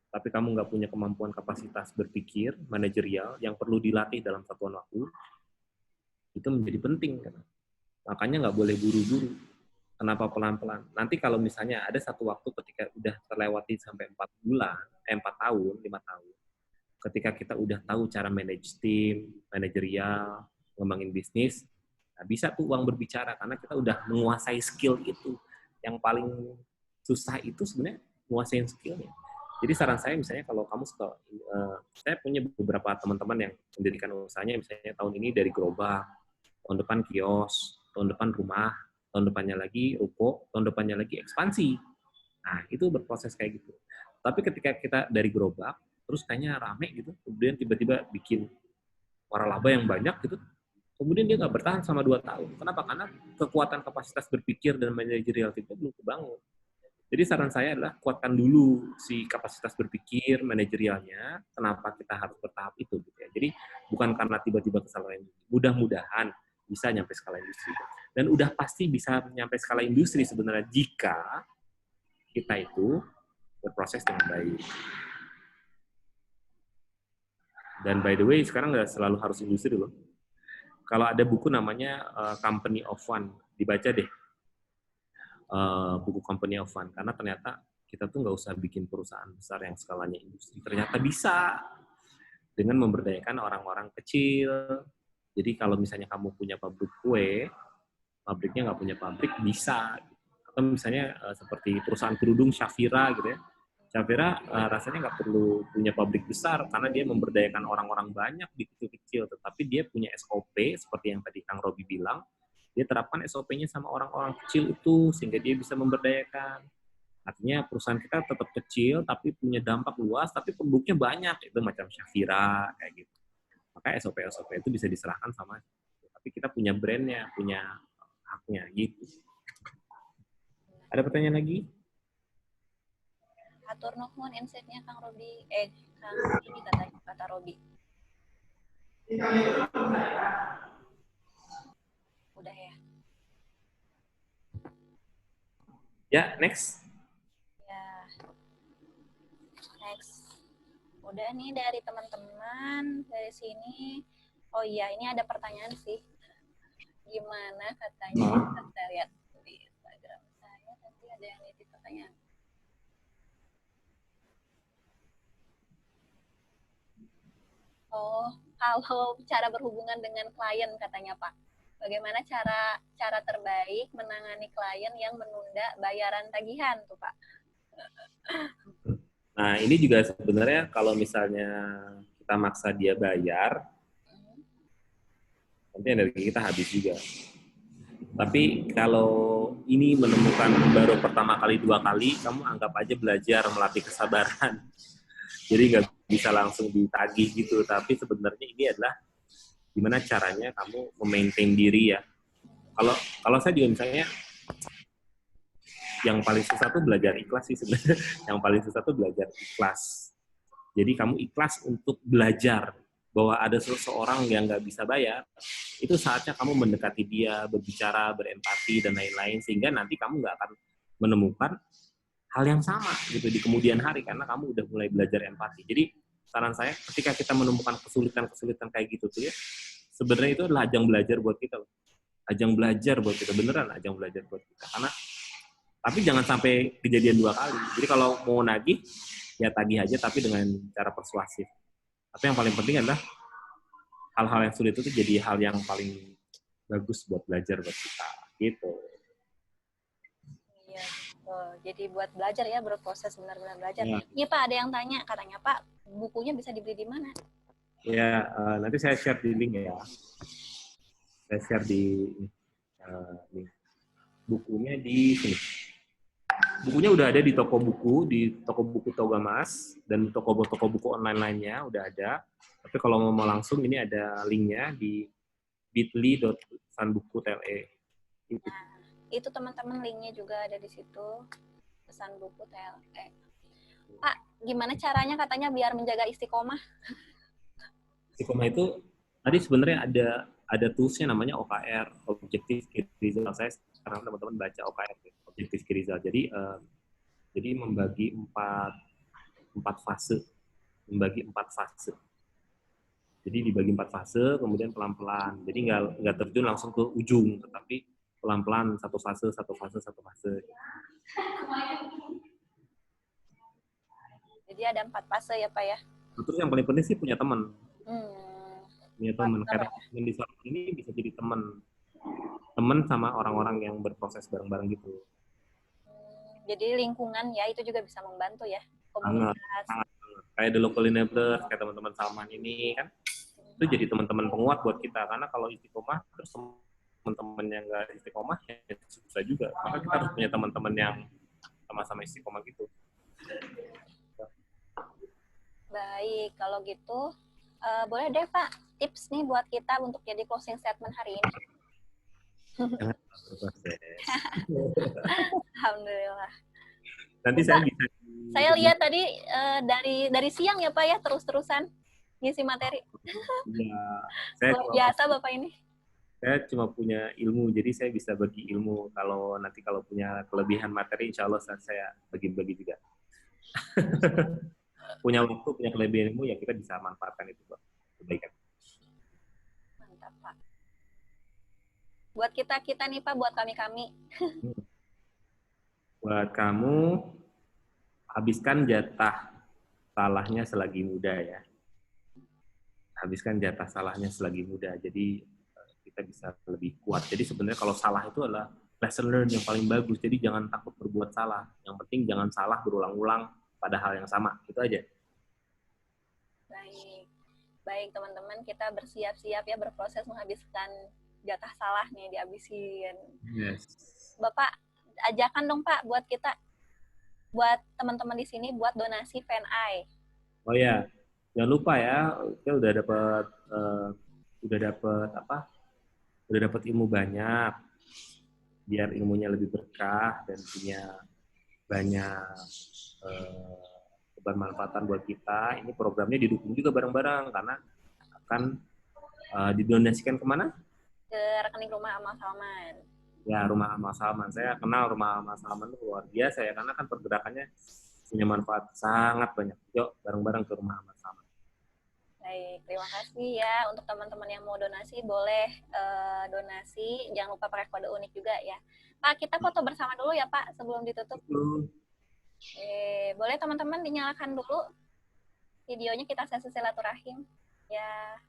tapi kamu nggak punya kemampuan kapasitas berpikir, manajerial, yang perlu dilatih dalam satuan waktu, itu menjadi penting. Kan? Makanya nggak boleh buru-buru. Kenapa pelan-pelan? Nanti kalau misalnya ada satu waktu ketika udah terlewati sampai 4 bulan, 4 tahun, 5 tahun, ketika kita udah tahu cara manage tim, manajerial, ngembangin bisnis, nah bisa tuh uang berbicara, karena kita udah menguasai skill itu. Yang paling susah itu sebenarnya menguasai skillnya. Jadi saran saya misalnya kalau kamu suka, saya punya beberapa teman-teman yang mendirikan usahanya, misalnya tahun ini dari gerobak, tahun depan kios, tahun depan rumah, tahun depannya lagi ruko, tahun depannya lagi ekspansi. Nah itu berproses kayak gitu. Tapi ketika kita dari gerobak, terus kayaknya rame gitu, kemudian tiba-tiba bikin waralaba yang banyak gitu, kemudian dia nggak bertahan sama 2 tahun. Kenapa? Karena kekuatan kapasitas berpikir dan manajerial kita belum kebangun. Jadi saran saya adalah kuatkan dulu si kapasitas berpikir, manajerialnya, kenapa kita harus bertahap itu. Gitu ya. Jadi bukan karena tiba-tiba ke skala industri. Mudah-mudahan bisa nyampe skala industri. Dan udah pasti bisa nyampe skala industri sebenarnya jika kita itu berproses dengan baik. Dan by the way, sekarang nggak selalu harus industri loh. kalau ada buku namanya Company of One, dibaca deh buku Company of One, karena ternyata kita tuh nggak usah bikin perusahaan besar yang skalanya industri, ternyata bisa dengan memberdayakan orang-orang kecil. Jadi kalau misalnya kamu punya pabrik kue, pabriknya nggak punya pabrik, bisa. Atau misalnya seperti perusahaan kerudung Shafira gitu ya. Shafira rasanya nggak perlu punya pabrik besar karena dia memberdayakan orang-orang banyak di kecil-kecil, tetapi dia punya SOP seperti yang tadi Kang Robi bilang, dia terapkan SOP-nya sama orang-orang kecil itu sehingga dia bisa memberdayakan. Artinya perusahaan kita tetap kecil tapi punya dampak luas, tapi produknya banyak, itu macam Shafira kayak gitu. Maka SOP-SOP itu bisa diserahkan sama, tapi kita punya brandnya, punya haknya gitu. Ada pertanyaan lagi? Atur nuhun insight-nya Kang Robi. Kang ini kata Robi. Udah ya. Ya, next. Ya. Next. Udah nih dari teman-teman dari sini. Oh iya, ini ada pertanyaan sih. Gimana katanya? Saya lihat di Instagram saya nanti ada yang nitip pertanyaan. Oh, kalau cara berhubungan dengan klien katanya Pak. Bagaimana cara terbaik menangani klien yang menunda bayaran tagihan tuh Pak? Nah, ini juga sebenarnya kalau misalnya kita maksa dia bayar, nanti energi kita habis juga. Tapi kalau ini menemukan baru pertama kali, 2 kali, kamu anggap aja belajar melatih kesabaran. Jadi nggak bisa langsung ditagih gitu, tapi sebenarnya ini adalah gimana caranya kamu memaintain diri ya. Kalau saya juga misalnya, yang paling susah tuh belajar ikhlas sih sebenarnya. Yang paling susah tuh belajar ikhlas. Jadi kamu ikhlas untuk belajar bahwa ada seseorang yang nggak bisa bayar, itu saatnya kamu mendekati dia, berbicara, berempati, dan lain-lain, sehingga nanti kamu nggak akan menemukan hal yang sama gitu di kemudian hari, karena kamu udah mulai belajar empati. Jadi saran saya, ketika kita menemukan kesulitan-kesulitan kayak gitu tuh ya, sebenarnya itu adalah ajang belajar buat kita. Ajang belajar buat kita, beneran ajang belajar buat kita. Karena tapi jangan sampai kejadian 2 kali. Jadi kalau mau nagih, ya tagih aja tapi dengan cara persuasif. Tapi yang paling penting adalah hal-hal yang sulit itu jadi hal yang paling bagus buat belajar buat kita. Gitu. Iya, jadi buat belajar ya, berproses benar-benar belajar. Ya. Iya Pak, ada yang tanya, katanya Pak, bukunya bisa dibeli di mana? Ya, nanti saya share di link ya. Saya share di link. Bukunya di sini. Bukunya udah ada di toko buku Toga Mas, dan toko buku online lainnya udah ada. Tapi kalau mau langsung, ini ada linknya di bit.ly/pesanbuku.tle. Nah, itu teman-teman linknya juga ada di situ, pesan buku TLE. Pak, gimana caranya katanya biar menjaga istiqomah? Istiqomah itu tadi sebenarnya ada toolsnya namanya OKR, Objective Key Result. Saya sekarang teman-teman baca OKR, Objective Key Result. Jadi membagi empat fase, Jadi dibagi 4 fase, kemudian pelan-pelan. Jadi nggak terjun langsung ke ujung, tetapi pelan-pelan, satu fase. Jadi ada 4 fase ya Pak ya? Terus yang paling penting sih punya teman. Punya teman. Karena teman di sana ini bisa jadi teman sama orang-orang yang berproses bareng-bareng gitu. Jadi lingkungan ya, itu juga bisa membantu ya? Komunitas. Sangat. Kayak The Local Enablers, kayak teman-teman Salman ini kan, itu jadi teman-teman penguat buat kita. Karena kalau istiqomah, terus teman-teman yang nggak istiqomah, ya susah juga. Maka kita harus punya teman-teman yang sama-sama istiqomah gitu. Baik, kalau gitu, boleh deh Pak, tips nih buat kita untuk jadi closing statement hari ini. Alhamdulillah. Nanti saya bisa. Saya lihat tadi dari siang ya Pak ya, terus-terusan ngisi materi. Ya, saya luar biasa Bapak ini. Saya cuma punya ilmu, jadi saya bisa bagi ilmu. Kalau punya kelebihan materi, insya Allah saya bagi-bagi juga. Punya waktu, punya kelebihan ilmu, ya kita bisa manfaatkan itu buat kebaikan. Mantap Pak. Buat kita nih Pak, buat kami. Buat kamu, habiskan jatah salahnya selagi muda ya. Habiskan jatah salahnya selagi muda. Jadi kita bisa lebih kuat. Jadi sebenarnya kalau salah itu adalah lesson learn yang paling bagus. Jadi jangan takut berbuat salah. Yang penting jangan salah berulang-ulang pada hal yang sama. Itu aja. Baik. Baik teman-teman, kita bersiap-siap ya berproses menghabiskan jatah salah nih dihabisin. Yes. Bapak ajakan dong Pak buat kita, buat teman-teman di sini buat donasi FanEye. Oh ya, jangan lupa ya, kita udah dapat apa? Udah dapat ilmu banyak, biar ilmunya lebih berkah dan punya banyak bermanfaatan buat kita. Ini programnya didukung juga bareng-bareng karena akan didonasikan kemana? Ke rekening rumah Amal Salman. Ya, Rumah Amal Salman. Saya kenal Rumah Amal Salman itu luar biasa ya, karena kan pergerakannya punya manfaat sangat banyak. Yuk, bareng-bareng ke Rumah Amal Salman. Baik, terima kasih ya. Untuk teman-teman yang mau donasi, boleh donasi. Jangan lupa pakai kode unik juga ya. Pak, kita foto bersama dulu ya Pak, sebelum ditutup. Boleh teman-teman dinyalakan dulu videonya, kita sesi silaturahim. Ya.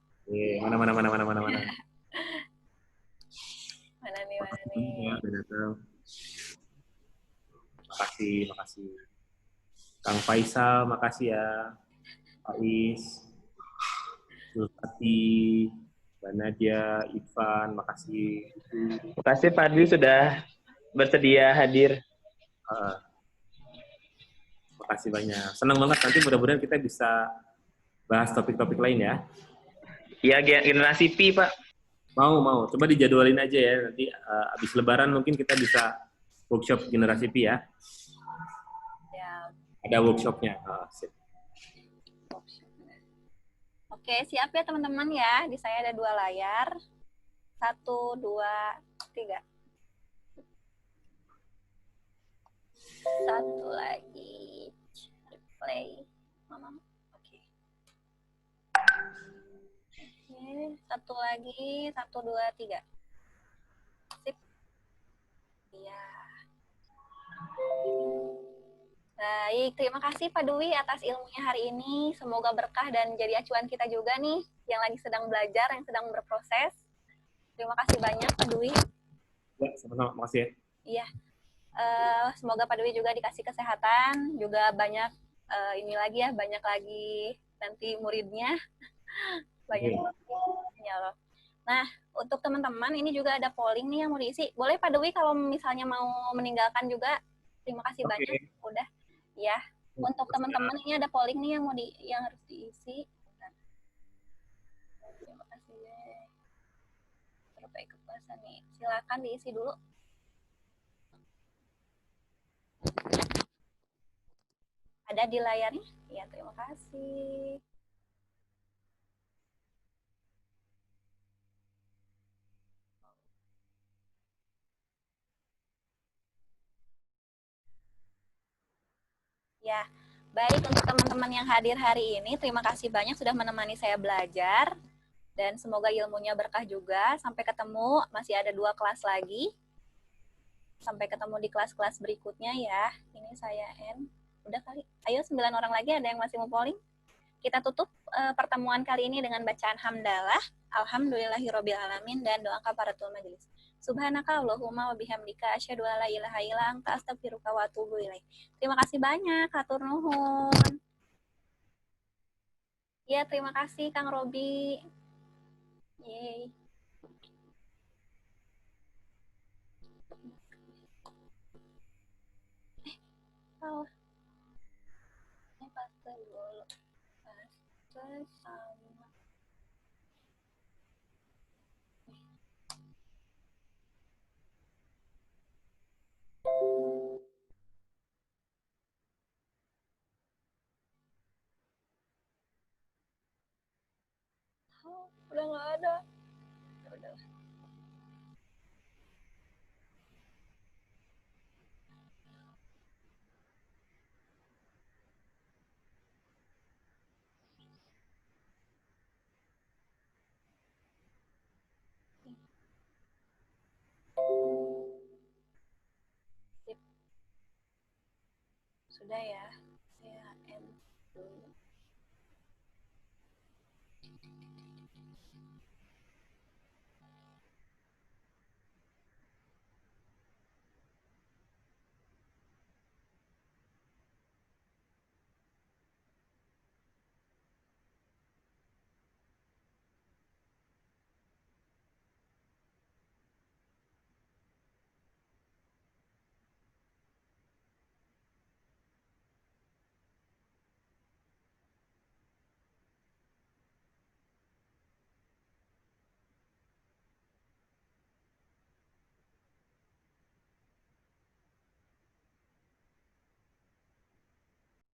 Mana. Mana nih. Ya, makasih. Kang Faisal, makasih ya. Faiz, Zulfati, Mbak Nadia, Ivan, makasih. Makasih Pak Dwi sudah bersedia hadir. Makasih banyak. Senang banget, nanti mudah-mudahan kita bisa bahas topik-topik lain ya. Iya, generasi Pi, Pak. Mau. Coba dijadwalin aja ya. Nanti abis Lebaran mungkin kita bisa workshop generasi Pi ya. Ya. Ada workshopnya. Sip. Oke, siap ya teman-teman ya. Di saya ada 2 layar. 1, 2, 3. 1 lagi. Replay. Mama. Oke. 1 lagi. 1, 2, 3. Sip. Iya. Baik, terima kasih Pak Dwi atas ilmunya hari ini. Semoga berkah dan jadi acuan kita juga nih, yang lagi sedang belajar, yang sedang berproses. Terima kasih banyak Pak Dwi. Ya, sama-sama. Makasih ya. Iya. Semoga Pak Dwi juga dikasih kesehatan, juga banyak banyak lagi nanti muridnya. Banyak ya loh. Nah, untuk teman-teman ini juga ada polling nih yang mau diisi. Boleh Pak Dwi kalau misalnya mau meninggalkan juga. Terima kasih banyak. Udah. Ya, untuk teman-teman ini ada polling nih yang harus diisi. Terima kasih. Terbaik kepuasan nih. Silakan diisi dulu. Ada di layarnya? Ya, terima kasih. Ya, baik untuk teman-teman yang hadir hari ini, terima kasih banyak sudah menemani saya belajar. Dan semoga ilmunya berkah juga. Sampai ketemu, masih ada 2 kelas lagi. Sampai ketemu di kelas-kelas berikutnya ya. Ini saya N. Udah kali. Ayo 9 orang lagi, ada yang masih mau polling? Kita tutup pertemuan kali ini dengan bacaan hamdalah, alhamdulillahirobbilalamin, dan doa kafaratul majelis. Subhanaka Allahumma wa bihamdika asyhadu an la ilaha illa anta astaghfiruka wa atubu ilaik. Terima kasih banyak, hatur nuhun. Ya, terima kasih Kang Robi. Yeay. Oh. Ini paste dulu. Paste sama. Oh, udah nggak ada. Udah. Sudah ya. Saya end dulu.